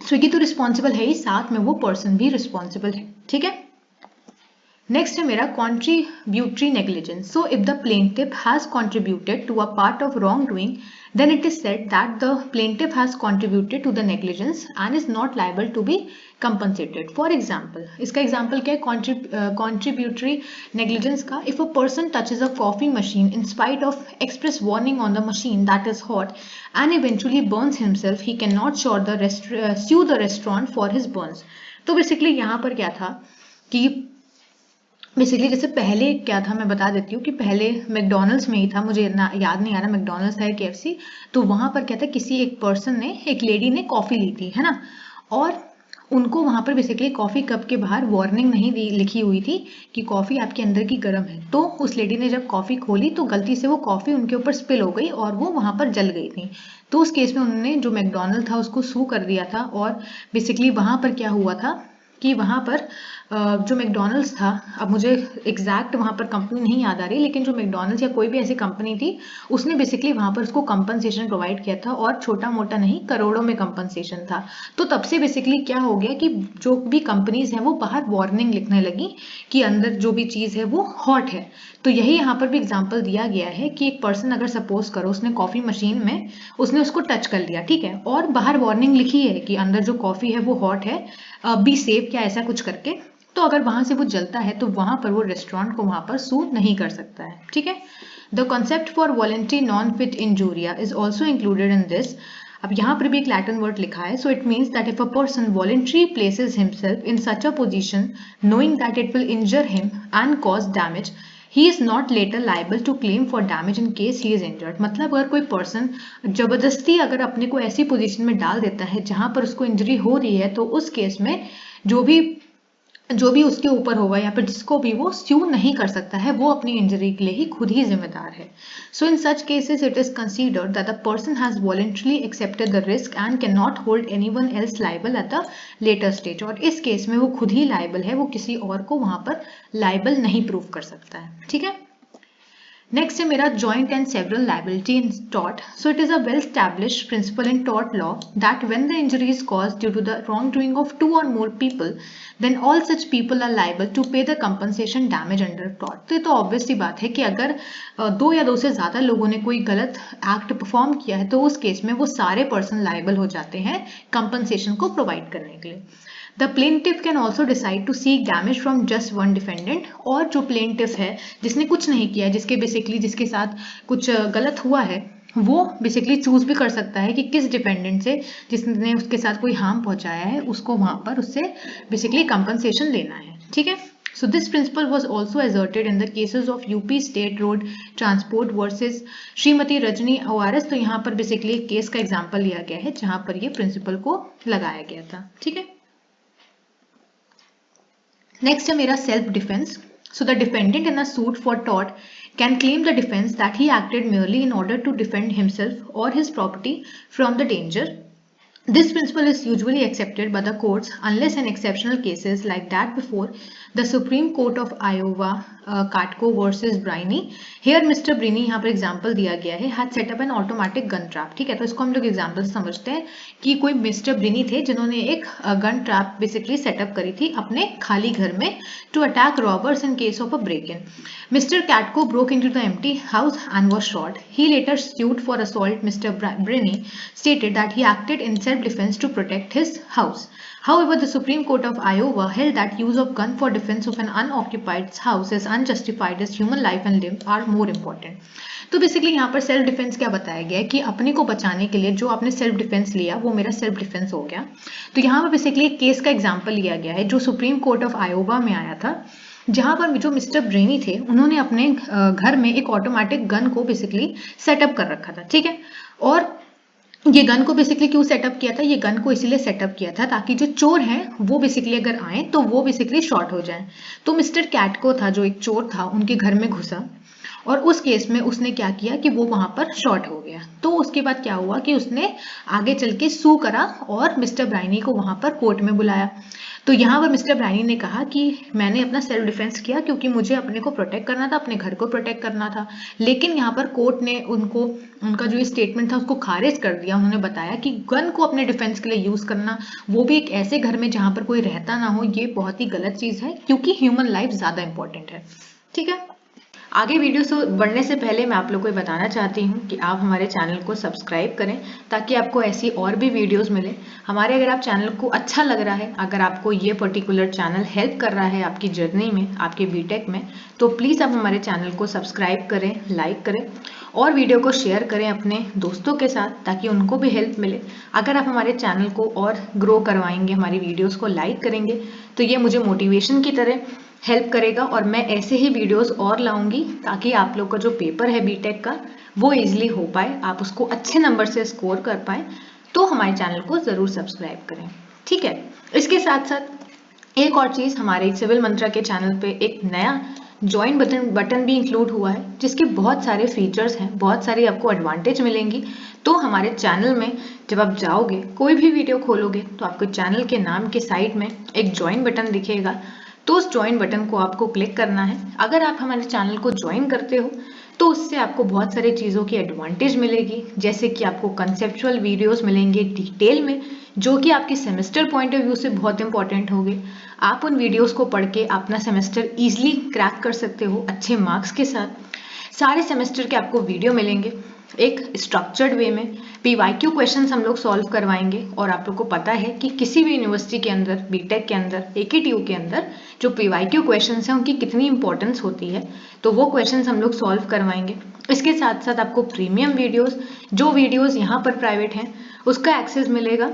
स्विगी तो रिस्पॉन्सिबल है ही, साथ में वो पर्सन भी रिस्पॉन्सिबल है, ठीक है। नेक्स्ट है मेरा contributory negligence. So if the plaintiff has contributed to a part of wrongdoing, then it is said that the plaintiff has contributed to the negligence and is not liable to be compensated. For example, इसका example क्या है contributory negligence का? If a person touches a coffee machine in spite of express warning on the machine that is hot and eventually burns himself, he cannot sue the restaurant for his burns. तो बेसिकली यहाँ पर क्या था कि बेसिकली जैसे पहले क्या था मैं बता देती हूँ कि पहले मैकडोनल्ड्स में ही था, मुझे याद नहीं आ रहा मैकडोनल्ड्स था या केएफसी, तो वहां पर क्या था किसी एक पर्सन ने, एक लेडी ने कॉफी ली थी, है ना, और उनको वहां पर बेसिकली कॉफी कप के बाहर वार्निंग नहीं लिखी हुई थी कि कॉफी आपके अंदर की गर्म है, तो उस लेडी ने जब कॉफी खोली तो गलती से वो कॉफी उनके ऊपर स्पिल हो गई और वो वहां पर जल गई थी। तो उस केस में उन्होंने जो मैकडोनल्ड था उसको सू कर दिया था, और बेसिकली वहां पर क्या हुआ था कि वहां पर जो मैकडोनल्ड्स था, अब मुझे एग्जैक्ट वहां पर कंपनी नहीं याद आ रही, लेकिन जो मैकडोनल्ड्स या कोई भी ऐसी कंपनी थी उसने बेसिकली वहां पर उसको कंपनसेशन प्रोवाइड किया था, और छोटा मोटा नहीं करोड़ों में कंपनसेशन था। तो तब से बेसिकली क्या हो गया कि जो भी कंपनीज हैं वो बाहर वार्निंग लिखने लगी कि अंदर जो भी चीज है वो हॉट है। तो यही यहाँ पर भी एग्जाम्पल दिया गया है कि एक पर्सन अगर सपोज करो उसने कॉफी मशीन में उसने उसको टच कर लिया, ठीक है, और बाहर वार्निंग लिखी है कि अंदर जो कॉफी है वो हॉट है, बी सेफ या ऐसा कुछ करके, तो अगर वहां से वो जलता है तो वहां पर वो रेस्टोरेंट को वहां पर सू नहीं कर सकता है, ठीक है। The concept for volenti non fit injuria is also included in this. अब यहाँ पर भी एक लैटिन वर्ड लिखा है, so it means that if a person voluntary places himself in such a position knowing that it will injure him and cause damage, he is not later liable to claim for damage in case he is injured. मतलब अगर कोई पर्सन जबरदस्ती अगर अपने को ऐसी पोजीशन में डाल देता है जहां पर उसको इंजरी हो रही है, तो उस केस में जो भी उसके ऊपर होगा या फिर जिसको भी वो स्यू नहीं कर सकता है, वो अपनी इंजरी के लिए ही खुद ही जिम्मेदार है। So in such cases it is considered that the person has voluntarily accepted the risk and can not hold anyone else liable at the later stage. और इस केस में वो खुद ही लाइबल है, वो किसी और को वहां पर लाइबल नहीं प्रूव कर सकता है, ठीक है। नेक्स्ट है मेरा joint and several liability in tort. So it is a well established principle in tort law that when the injury is caused due to the wrongdoing of two or more people, then all such people are liable to pay the compensation damage under tort. तो ये तो ऑब्वियस सी बात है कि अगर दो या दो से ज्यादा लोगों ने कोई गलत एक्ट परफॉर्म किया है तो उस केस में वो सारे पर्सन लाइबल हो जाते हैं कंपनसेशन को प्रोवाइड करने के लिए। The plaintiff can also decide to seek damage from just one defendant, और जो plaintiff है जिसने कुछ नहीं किया, जिसके साथ कुछ गलत हुआ है, वो बेसिकली चूज भी कर सकता है कि किस डिपेंडेंट से जिसने उसके साथ कोई हार्म पहुंचाया है उसको वहां पर उससे बेसिकली कंपनसेशन लेना है, ठीक है। So this principle was also asserted in the cases of UP State Road Transport versus Shrimati Rajni ORS। तो यहाँ पर बेसिकली एक केस का एग्जाम्पल लिया गया है जहां पर ये प्रिंसिपल को लगाया गया था, ठीक है। नेक्स्ट है मेरा self defence. So the defendant in a suit for tort can claim the defense that he acted merely in order to defend himself or his property from the danger. This principle is usually accepted by the courts unless in exceptional cases like that before the Supreme Court of Iowa, Katko versus Briney. Here Mr. Briney यहाँ पर एग्जाम्पल दिया गया है, had set up an automatic gun trap, ठीक है। तो इसको हम लोग एग्जाम्पल समझते हैं कि कोई मिस्टर ब्रिनी थे जिन्होंने एक गन ट्रैप बेसिकली सेटअप करी थी अपने खाली घर में to attack robbers in case of a break in. Mr. Katko broke into the empty house and was shot. He later sued for assault. Mr. Briney stated that he acted in self-defense to protect his house. However, the Supreme Court of Iowa held that use of gun for defense of an unoccupied house is unjustified as human life and limb are more important. तो बेसिकली यहाँ पर सेल्फ डिफेंस क्या बताया गया है कि अपने को बचाने के लिए जो आपने सेल्फ डिफेंस लिया वो मेरा सेल्फ डिफेंस हो गया। तो यहाँ पर बेसिकली एक केस का एग्जाम्पल लिया गया है जो सुप्रीम कोर्ट ऑफ आयोवा में आया था, जहां पर जो मिस्टर ब्रेनी थे उन्होंने अपने घर में एक ऑटोमेटिक गन को बेसिकली सेटअप कर रखा था, ठीक है। और ये गन को बेसिकली क्यों सेटअप किया था, ये गन को इसीलिए सेटअप किया था ताकि जो चोर हैं वो बेसिकली अगर आए तो वो बेसिकली शॉर्ट हो जाए। तो मिस्टर कैटको था जो एक चोर था, उनके घर में घुसा और उस केस में उसने क्या किया कि वो वहां पर शॉर्ट हो गया। तो उसके बाद क्या हुआ कि उसने आगे चल के सू करा और मिस्टर ब्राइनी को वहां पर कोर्ट में बुलाया। तो यहाँ पर मिस्टर ब्राइनी ने कहा कि मैंने अपना सेल्फ डिफेंस किया क्योंकि मुझे अपने को प्रोटेक्ट करना था, अपने घर को प्रोटेक्ट करना था। लेकिन यहाँ पर कोर्ट ने उनको उनका जो ये स्टेटमेंट था उसको खारिज कर दिया। उन्होंने बताया कि गन को अपने डिफेंस के लिए यूज करना, वो भी एक ऐसे घर में जहां पर कोई रहता ना हो, ये बहुत ही गलत चीज है क्योंकि ह्यूमन लाइफ ज्यादा इंपॉर्टेंट है। ठीक है, आगे वीडियो से बढ़ने से पहले मैं आप लोग को बताना चाहती हूँ कि आप हमारे चैनल को सब्सक्राइब करें ताकि आपको ऐसी और भी वीडियोस मिले हमारे। अगर आप चैनल को अच्छा लग रहा है, अगर आपको ये पर्टिकुलर चैनल हेल्प कर रहा है आपकी जर्नी में, आपके बीटेक में, तो प्लीज़ आप हमारे चैनल को सब्सक्राइब करें, लाइक करें और वीडियो को शेयर करें अपने दोस्तों के साथ ताकि उनको भी हेल्प मिले। अगर आप हमारे चैनल को और ग्रो करवाएंगे, हमारी वीडियोज़ को लाइक करेंगे, तो ये मुझे मोटिवेशन की तरह हेल्प करेगा और मैं ऐसे ही वीडियोस और लाऊंगी ताकि आप लोग का जो पेपर है बीटेक का वो इजीली हो पाए, आप उसको अच्छे नंबर से स्कोर कर पाए। तो हमारे चैनल को ज़रूर सब्सक्राइब करें। ठीक है, इसके साथ साथ एक और चीज़, हमारे सिविल मंत्रा के चैनल पे एक नया ज्वाइन बटन भी इंक्लूड हुआ है जिसके बहुत सारे फीचर्स हैं, बहुत सारी आपको एडवांटेज मिलेंगी। तो हमारे चैनल में जब आप जाओगे, कोई भी वीडियो खोलोगे तो आपको चैनल के नाम के साइड में एक ज्वाइन बटन दिखेगा, तो उस ज्वाइन बटन को आपको क्लिक करना है। अगर आप हमारे चैनल को ज्वाइन करते हो तो उससे आपको बहुत सारी चीज़ों की एडवांटेज मिलेगी, जैसे कि आपको कंसेप्चुअल वीडियोस मिलेंगे डिटेल में जो कि आपके सेमेस्टर पॉइंट ऑफ व्यू से बहुत इंपॉर्टेंट होंगे। आप उन वीडियोस को पढ़ के अपना सेमेस्टर ईजिली क्रैक कर सकते हो अच्छे मार्क्स के साथ। सारे सेमेस्टर के आपको वीडियो मिलेंगे एक स्ट्रक्चर्ड वे में। पीवाईक्यू क्वेश्चंस हम लोग सॉल्व करवाएंगे और आप लोग को पता है कि किसी भी यूनिवर्सिटी के अंदर, बीटेक के अंदर, एकेटीयू के अंदर जो पीवाईक्यू क्वेश्चंस हैं उनकी कितनी इंपॉर्टेंस होती है, तो वो क्वेश्चंस हम लोग सॉल्व करवाएंगे। इसके साथ साथ आपको प्रीमियम वीडियोस, जो वीडियोस यहाँ पर प्राइवेट हैं उसका एक्सेस मिलेगा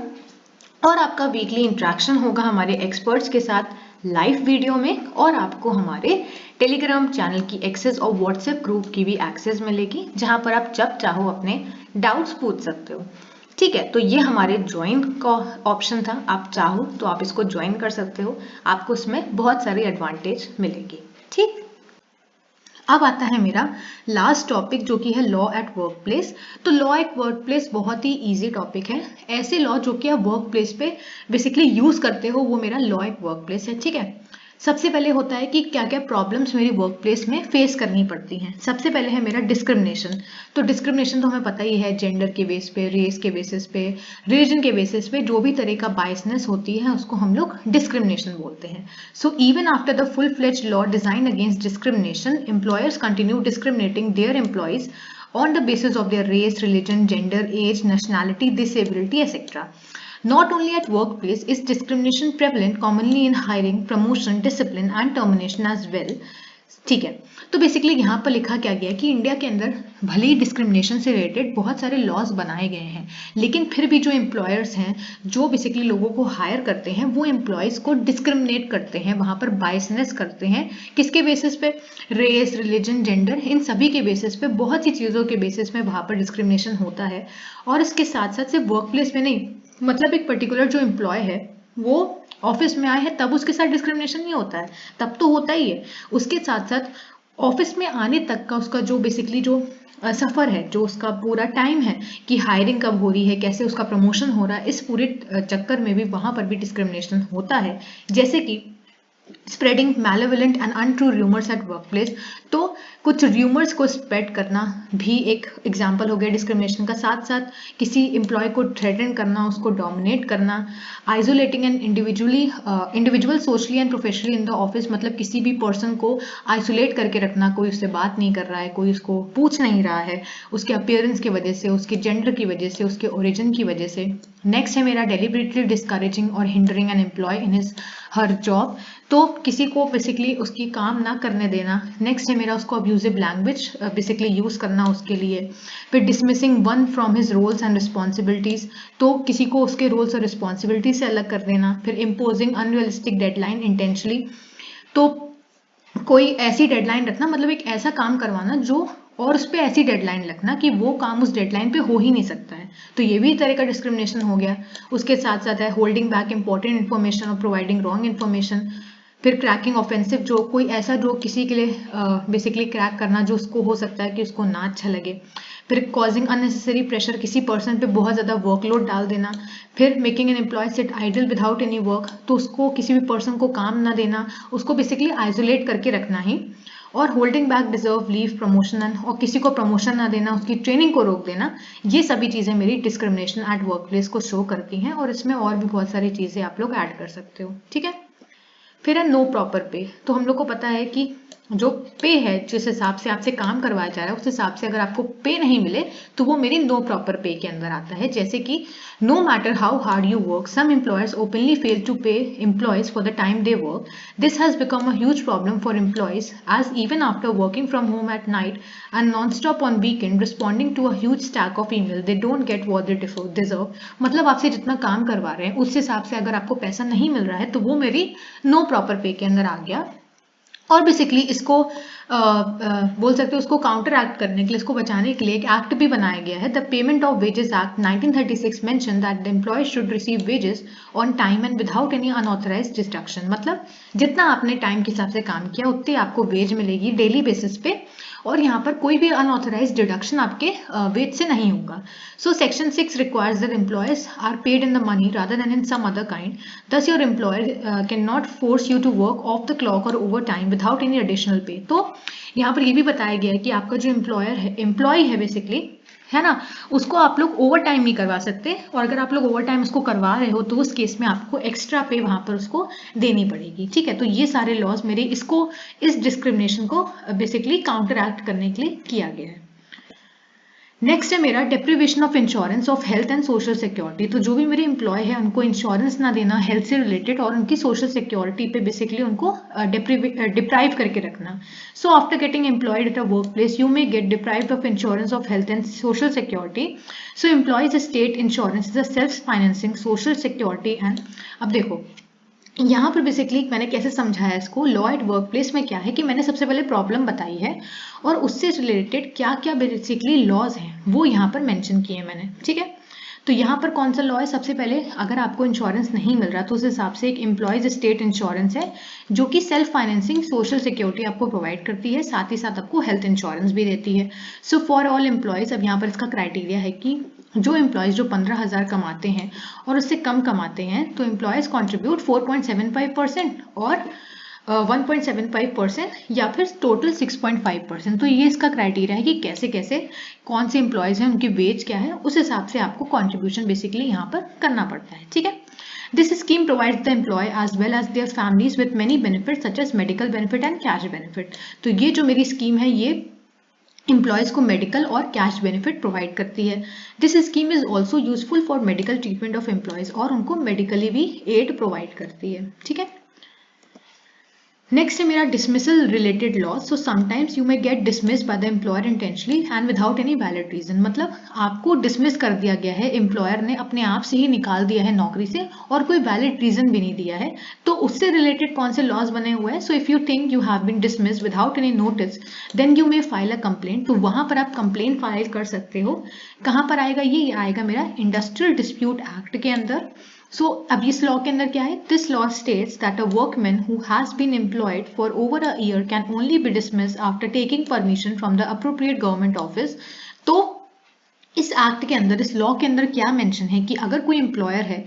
और आपका वीकली इंटरेक्शन होगा हमारे एक्सपर्ट्स के साथ लाइव वीडियो में, और आपको हमारे टेलीग्राम चैनल की एक्सेस और व्हाट्सएप ग्रुप की भी एक्सेस मिलेगी जहां पर आप जब चाहो अपने डाउट्स पूछ सकते हो। ठीक है, तो ये हमारे ज्वाइन का ऑप्शन था, आप चाहो तो आप इसको ज्वाइन कर सकते हो, आपको इसमें बहुत सारी एडवांटेज मिलेगी। ठीक, अब आता है मेरा लास्ट टॉपिक जो कि है लॉ एट वर्क प्लेस। तो लॉ एट वर्क प्लेस बहुत ही इजी टॉपिक है। ऐसे लॉ जो कि आप वर्क प्लेस पे बेसिकली यूज करते हो वो मेरा लॉ एट वर्क प्लेस है। ठीक है, सबसे पहले होता है कि क्या क्या प्रॉब्लम्स मेरी वर्क प्लेस में फेस करनी पड़ती हैं। सबसे पहले है मेरा डिस्क्रिमिनेशन। तो डिस्क्रिमिनेशन तो हमें पता ही है, जेंडर के बेस पे, रेस के बेसिस पे, रिलीजन के बेसिस पे जो भी तरह का बायसनेस होती है उसको हम लोग डिस्क्रिमिनेशन बोलते हैं। So even after the full-fledged law designed against discrimination, employers continue discriminating their employees on the basis of their race, religion, gender, age, nationality, disability, etc. Not only at workplace is discrimination prevalent, commonly in hiring, promotion, discipline and termination as well. ठीक है, तो बेसिकली यहाँ पर लिखा क्या गया है कि इंडिया के अंदर भले ही डिस्क्रिमिनेशन से रिलेटेड बहुत सारे लॉज बनाए गए हैं, लेकिन फिर भी जो एम्प्लॉयर्स हैं, जो बेसिकली लोगों को हायर करते हैं, वो एम्प्लॉयज़ को डिस्क्रिमिनेट करते हैं, वहाँ पर बायसनेस करते हैं। किसके बेसिस पे? रेस, रिलीजन, जेंडर, इन सभी के बेसिस पे, बहुत सी चीज़ों के बेसिस में वहाँ पर डिस्क्रिमिनेशन होता है। और इसके साथ साथ सिर्फ वर्क प्लेस में नहीं, मतलब एक पर्टिकुलर जो एम्प्लॉय है वो ऑफिस में आए हैं तब उसके साथ डिस्क्रिमिनेशन नहीं होता है, तब तो होता ही है। उसके साथ साथ ऑफिस में आने तक का उसका जो बेसिकली जो सफ़र है, जो उसका पूरा टाइम है कि हायरिंग कब हो रही है, कैसे उसका प्रमोशन हो रहा है, इस पूरे चक्कर में भी वहाँ पर भी डिस्क्रिमिनेशन होता है। जैसे कि spreading malevolent and untrue rumours at work place. तो कुछ रूमर्स को स्प्रेड करना भी एक एग्जाम्पल हो गया डिस्क्रिमिनेशन का। साथ साथ किसी एम्प्लॉय को थ्रेटन करना, उसको डोमिनेट करना, isolating and individual socially and professionally in the office, मतलब किसी भी पर्सन को आइसोलेट करके रखना, कोई उससे बात नहीं कर रहा है, कोई उसको पूछ नहीं रहा है, उसके अपीयरेंस की वजह से, उसके जेंडर की वजह से, उसके ओरिजिन की वजह से। नेक्स्ट है मेरा डेलिबरेटली डिस्करेजिंग और hindering an employee in his her job. तो किसी को बेसिकली उसकी काम ना करने देना। नेक्स्ट है मेरा उसको अब्यूजिव लैंग्वेज बेसिकली यूज करना उसके लिए। फिर dismissing one from his roles and responsibilities, तो किसी को उसके रोल्स और रिस्पॉन्सिबिलिटी से अलग कर देना। फिर इम्पोजिंग अनरियलिस्टिक डेडलाइन इंटेंशनली, तो कोई ऐसी डेडलाइन रखना, मतलब एक ऐसा काम करवाना जो और उस पर ऐसी डेडलाइन रखना कि वो काम उस डेडलाइन पे हो ही नहीं सकता है। तो ये भी तरह का डिस्क्रिमिनेशन हो गया। उसके साथ साथ है होल्डिंग बैक इंपॉर्टेंट इन्फॉर्मेशन और प्रोवाइडिंग रॉन्ग इन्फॉर्मेशन। फिर क्रैकिंग ऑफेंसिव जोक, कोई ऐसा जोक किसी के लिए बेसिकली क्रैक करना जो उसको हो सकता है कि उसको ना अच्छा लगे। फिर कॉजिंग अननेसेसरी प्रेशर, किसी पर्सन पे बहुत ज़्यादा वर्कलोड डाल देना। फिर making an employee sit idle without any work, तो उसको किसी भी पर्सन को काम ना देना, उसको बेसिकली आइसोलेट करके रखना ही। और holding back deserve leave promotion, और किसी को प्रमोशन ना देना, उसकी ट्रेनिंग को रोक देना। ये सभी चीज़ें मेरी डिस्क्रिमिनेशन एट वर्क प्लेस को शो करती हैं, और इसमें और भी बहुत सारी चीज़ें आप लोग ऐड कर सकते हो। ठीक है, फिर है नो प्रॉपर पे। तो हम लोग को पता है कि जो पे है, जिस हिसाब से आपसे काम करवाया जा रहा है उस हिसाब से अगर आपको पे नहीं मिले तो वो मेरी नो प्रॉपर पे के अंदर आता है। जैसे कि no matter how hard you work, some employers openly fail to pay employees for the time they work. This has become a huge problem for employees as even after working from home at night and non stop on weekend responding to a huge stack of email, they don't get what they deserve. मतलब आपसे जितना काम करवा रहे हैं उस हिसाब से अगर आपको पैसा नहीं मिल रहा है तो वो मेरी नो प्रॉपर पे के अंदर आ गया। और बेसिकली इसको बोल सकते हो, उसको काउंटर एक्ट करने के लिए, इसको बचाने के लिए एक एक्ट भी बनाया गया है, the payment of wages act 1936 mention that the employee should receive wages on time and without any unauthorized destruction. मतलब जितना आपने टाइम के हिसाब से काम किया उतनी आपको वेज मिलेगी डेली बेसिस पे, और यहाँ पर कोई भी अनऑथराइज्ड डिडक्शन आपके वेज से नहीं होगा। So section 6 requires that employees are paid in the money rather than in some other kind, thus your employer cannot force you to work off the clock or overtime without any additional pay। तो यहाँ पर ये भी बताया गया है कि आपका जो एम्प्लॉय है बेसिकली, है ना, उसको आप लोग ओवर टाइम नहीं करवा सकते, और अगर आप लोग ओवर टाइम उसको करवा रहे हो तो उस केस में आपको एक्स्ट्रा पे वहां पर उसको देनी पड़ेगी। ठीक है, तो ये सारे लॉज मेरे इस डिस्क्रिमिनेशन को बेसिकली काउंटर एक्ट करने के लिए किया गया है। नेक्स्ट है मेरा deprivation of insurance of health and social security. तो जो भी मेरे एम्प्लॉय है उनको इंश्योरेंस ना देना हेल्थ से रिलेटेड, और उनकी सोशल सिक्योरिटी पे बेसिकली उनको डिप्राइव करके रखना। So after getting employed at a work place you may gate deprived of insurance of health and social security. So employees state insurance is a self financing social security and. अब देखो यहाँ पर बेसिकली मैंने कैसे समझाया इसको, लॉ एट वर्क प्लेस में क्या है कि मैंने सबसे पहले प्रॉब्लम बताई है और उससे रिलेटेड क्या क्या बेसिकली लॉज हैं वो यहाँ पर मेंशन किए हैं मैंने। ठीक है, तो यहाँ पर कौन सा लॉ है, सबसे पहले अगर आपको इंश्योरेंस नहीं मिल रहा तो उस हिसाब से एक एम्प्लॉयज स्टेट इंश्योरेंस है जो कि सेल्फ फाइनेंसिंग सोशल सिक्योरिटी आपको प्रोवाइड करती है, साथ ही साथ आपको हेल्थ इंश्योरेंस भी देती है। सो फॉर ऑल एम्प्लॉयज, अब यहाँ पर इसका क्राइटेरिया है कि जो एम्प्लॉयज जो 15,000 कमाते हैं और उससे कम कमाते हैं तो एम्प्लॉयज कॉन्ट्रीब्यूट 4.75% और 1.75% या फिर टोटल 6.5%। तो ये इसका क्राइटेरिया है कि कैसे कैसे कौन से एम्प्लॉयज हैं, उनकी वेज क्या है, उस हिसाब से आपको कॉन्ट्रीब्यूशन बेसिकली यहाँ पर करना पड़ता है। ठीक है, this scheme provides the employee as well as their families with many benefit such as medical benefit and cash benefit. तो ये जो मेरी स्कीम है ये एम्प्लॉयज को मेडिकल और कैश बेनिफिट प्रोवाइड करती है। This scheme is also useful for medical treatment of employees, और उनको मेडिकली भी एड प्रोवाइड करती है। ठीक है, नेक्स्ट है मेरा dismissal related laws. So sometimes you may get dismissed by the employer intentionally and without any valid reason. मतलब आपको डिसमिस कर दिया गया है, एम्प्लॉयर ने अपने आप से ही निकाल दिया है नौकरी से और कोई वैलिड रीजन भी नहीं दिया है, तो उससे रिलेटेड कौन से लॉज बने हुए हैं। So if you think you have been dismissed without any notice then you may file a complaint. तो वहां पर आप कंप्लेंट फाइल कर सकते हो। कहाँ पर आएगा ये आएगा मेरा इंडस्ट्रियल डिस्प्यूट एक्ट के अंदर। सो अब इस लॉ के अंदर क्या है, this law states that a workman who has been employed for over a year can only be dismissed after taking permission from the appropriate government office. तो इस एक्ट के अंदर, इस लॉ के अंदर क्या मेंशन है कि अगर कोई एम्प्लॉयर है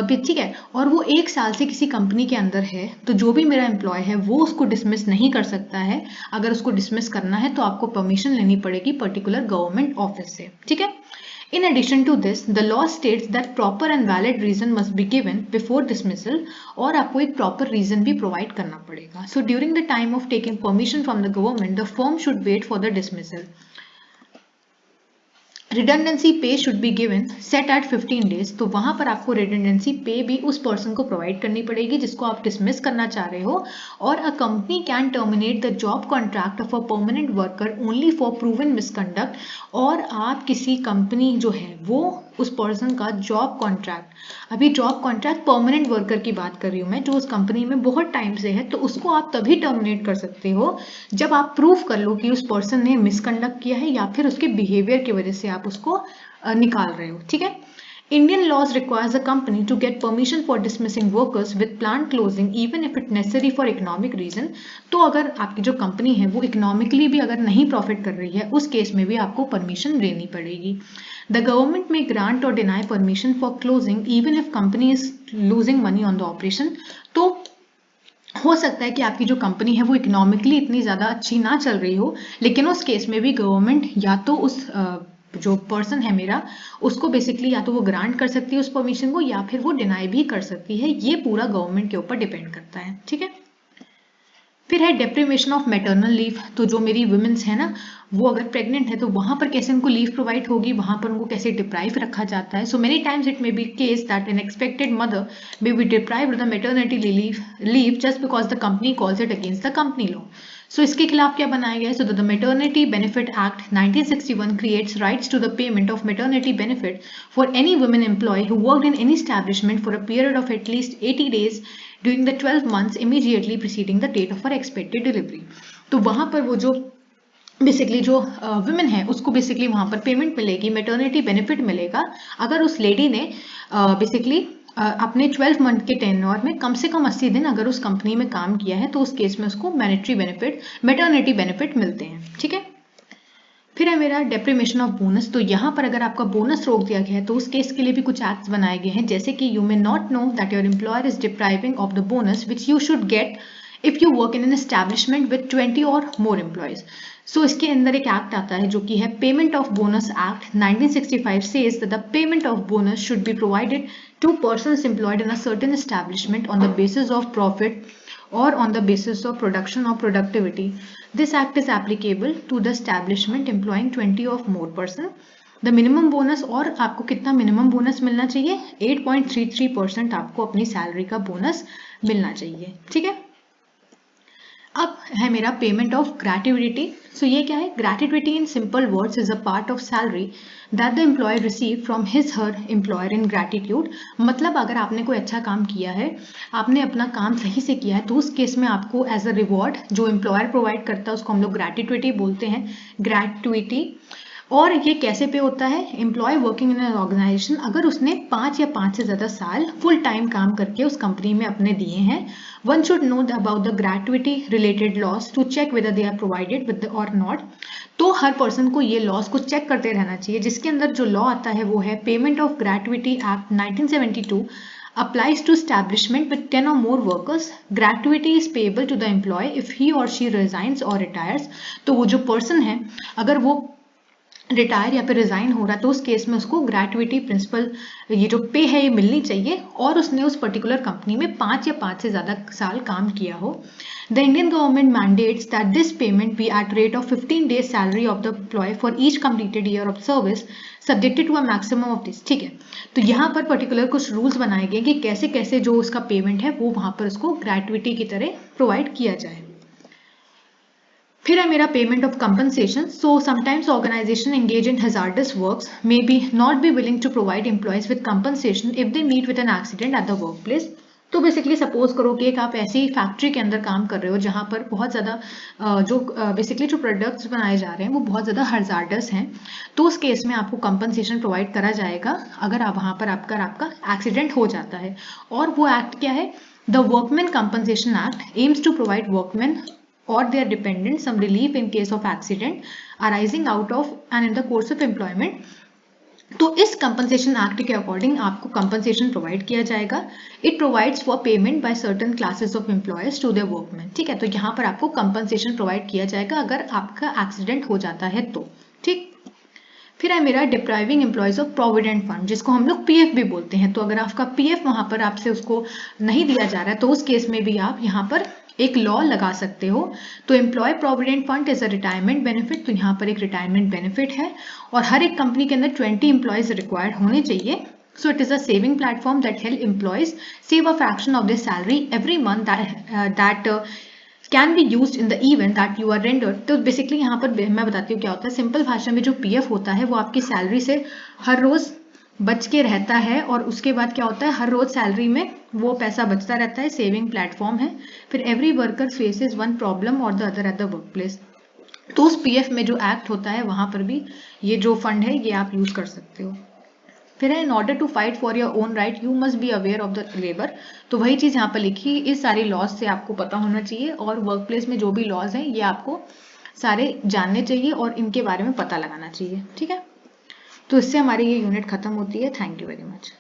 ठीक है और वो 1 साल से किसी कंपनी के अंदर है, तो जो भी मेरा एम्प्लॉय है वो उसको डिसमिस नहीं कर सकता है। अगर उसको डिसमिस करना है तो आपको परमिशन लेनी पड़ेगी पर्टिकुलर गवर्नमेंट ऑफिस से। ठीक है, in addition to this, the law states that proper and valid reason must be given before dismissal, और आपको एक proper reason भी provide करना पड़ेगा। So during the time of taking permission from the government, the firm should wait for the dismissal. Redundancy pay should be given set at 15 days. तो वहां पर आपको रिडंडेंसी पे भी उस पर्सन को प्रोवाइड करनी पड़ेगी जिसको आप डिसमिस करना चाह रहे हो। और a company can terminate the job contract of a permanent worker only for proven misconduct. और आप किसी कंपनी जो है वो उस पर्सन का जॉब कॉन्ट्रैक्ट, अभी जॉब कॉन्ट्रैक्ट परमानेंट वर्कर की बात कर रही हूँ मैं, जो उस कंपनी में बहुत टाइम से है, तो उसको आप तभी टर्मिनेट कर सकते हो जब आप प्रूव कर लो कि उस पर्सन ने मिसकंडक्ट किया है या फिर उसके बिहेवियर की वजह से आप उसको निकाल रहे हो, ठीक है। Indian laws requires a company to get permission for dismissing workers with planned closing even if it necessary for economic reason। तो अगर आपकी जो कंपनी है वो इकोनॉमिकली भी अगर नहीं प्रॉफिट कर रही है, उस केस में भी आपको परमिशन लेनी पड़ेगी। The government may grant or deny permission for closing even if company is losing money on the operation। तो हो सकता है कि आपकी जो कंपनी है वो इकोनॉमिकली इतनी ज़्यादा अच्छी ना चल रही हो, लेकिन उस केस में भी गवर्नमेंट या तो उस जो पर्सन है मेरा, उसको बेसिकली या तो वो ग्रांट कर सकती है उस परमिशन को, या फिर वो डिनाई भी कर सकती है। ये पूरा गवर्नमेंट के ऊपर डिपेंड करता है, ठीक है। फिर है डेप्रीवेशन ऑफ मैटरनल लीव। तो जो मेरी वुमेन्स है ना, वो अगर प्रेग्नेंट है तो वहां पर कैसे उनको लीव प्रोवाइड होगी, वहां पर उनको कैसे डिप्राइव रखा जाता है। So many times it may be case that an expected mother may be deprived the maternity leave just because the company calls it against the company law. So इसके खिलाफ क्या बनाया गया है, so the maternity benefit act 1961 creates rights to the payment of maternity benefit for any women employ who worked in any establishment for a period of at least 80 days during the 12 months immediately preceding the date of her expected delivery। तो वहां पर वो जो बेसिकली जो वुमेन है उसको बेसिकली वहां पर पेमेंट मिलेगी, मैटरनिटी बेनिफिट मिलेगा अगर उस लेडी ने बेसिकली अपने 12 मंथ के टेन्योर में कम से कम 80 दिन अगर उस कंपनी में काम किया है, तो उस केस में उसको मैटरनिटी बेनिफिट मिलते हैं, ठीक है। फिर है मेरा डेप्रीमेशन ऑफ बोनस। तो यहाँ पर अगर आपका बोनस रोक दिया गया है तो उस केस के लिए भी कुछ एक्ट्स बनाए गए हैं, जैसे कि you may not know that your employer is depriving of the bonus which you should get if you work in an establishment with 20 और मोर एम्प्लॉयज। सो इसके अंदर एक एक्ट आता है जो कि है payment of bonus act 1965 says that the payment of bonus should be provided to persons employed in a certain establishment on the basis of profit or on the basis of production or productivity. This act is applicable to the establishment employing 20 or more person. The minimum bonus, और आपको कितना मिनिमम बोनस मिलना चाहिए, 8.33% आपको अपनी सैलरी का बोनस मिलना चाहिए, ठीक है। अब है मेरा पेमेंट ऑफ ग्रेट्युटी। सो ये क्या है, gratuity in simple words is a part of salary that the employer receive from his her employer in gratitude. मतलब अगर आपने कोई अच्छा काम किया है, आपने अपना काम सही से किया है, तो उस केस में आपको एज अ रिवॉर्ड जो एम्प्लॉयर प्रोवाइड करता है उसको हम लोग ग्रेट्युटी बोलते हैं, ग्रेट्युटी। और ये कैसे पे होता है, employ working in an organization अगर उसने 5 या 5 से ज़्यादा साल फुल टाइम काम करके उस कंपनी में अपने दिए हैं। One should know about the gratuity related laws to check whether they are provided with or not. तो हर पर्सन को ये लॉस को चेक करते रहना चाहिए, जिसके अंदर जो लॉ आता है वो है payment of gratuity act 1972 applies to establishment with 10 or more workers. Gratuity is payable to the employee if he or she resigns or retires। तो वो जो पर्सन है अगर वो रिटायर या फिर रिजाइन हो रहा है तो उस केस में उसको ग्रेट्युटी प्रिंसिपल ये जो पे है ये मिलनी चाहिए, और उसने उस पर्टिकुलर कंपनी में 5 या 5 से ज़्यादा साल काम किया हो। The Indian government mandates that this payment be at rate of 15 days salary of the employ for each completed year of service subjected to a maximum of this, ठीक है। तो यहाँ पर पर्टिकुलर कुछ रूल्स बनाए गए कि कैसे कैसे जो उसका पेमेंट है वो वहाँ पर उसको ग्रेट्युटी की तरह प्रोवाइड किया जाए। फिर है मेरा payment of compensation. So sometimes organization engage in hazardous works may be not be willing to provide employees with compensation if they meet with an accident at the work place. तो बेसिकली सपोज करो कि एक आप ऐसी फैक्ट्री के अंदर काम कर रहे हो जहाँ पर बहुत ज़्यादा जो बेसिकली जो प्रोडक्ट्स बनाए जा रहे हैं वो बहुत ज़्यादा हैजार्डस हैं, तो उस केस में आपको कंपनसेशन प्रोवाइड करा जाएगा अगर आप वहाँ पर आपका एक्सीडेंट हो जाता है। और वो एक्ट क्या है, the workman compensation act aims to provide workman or their dependents some relief in case of accident arising out of and in the course of employment। तो इस कंपनसेशन एक्ट के अकॉर्डिंग आपको कंपनसेशन प्रोवाइड किया जाएगा। It provides for payment by certain classes of employers to their workman, ठीक है। तो यहाँ पर आपको कंपनसेशन प्रोवाइड किया जाएगा अगर आपका एक्सीडेंट हो जाता है तो, ठीक। फिर है मेरा depriving employees of provident fund, जिसको हम लोग पीएफ भी बोलते हैं। तो अगर आपका पीएफ वहां पर आपसे उसको नहीं दिया जा रहा है तो उस केस में भी आप यहाँ पर एक लॉ लगा सकते हो। तो employ provident fund is a retirement benefit, तो यहाँ पर एक रिटायरमेंट बेनिफिट है और हर एक कंपनी के अंदर 20 एम्प्लॉयज रिक्वायर्ड होने चाहिए। So it is a saving platform that help employees save a fraction of their salary every month that can be use in the event that you are rendered. तो बेसिकली यहाँ पर मैं बताती हूँ क्या होता है। सिंपल भाषा में जो पीएफ होता है वो आपकी सैलरी से हर रोज बच के रहता है और उसके बाद क्या होता है, हर रोज सैलरी में वो पैसा बचता रहता है, सेविंग प्लेटफॉर्म है। फिर every worker faces one problem और the other at the work place. तो उस पीएफ में जो एक्ट होता है वहां पर भी ये जो फंड है ये आप यूज कर सकते हो। फिर है in order to fight for your own right you must be aware of the labour. तो वही चीज यहाँ पर लिखी, इस सारी लॉज से आपको पता होना चाहिए और वर्क प्लेस में जो भी लॉज हैं ये आपको सारे जानने चाहिए और इनके बारे में पता लगाना चाहिए। ठीक है, तो इससे हमारी ये यूनिट खत्म होती है। Thank you very much.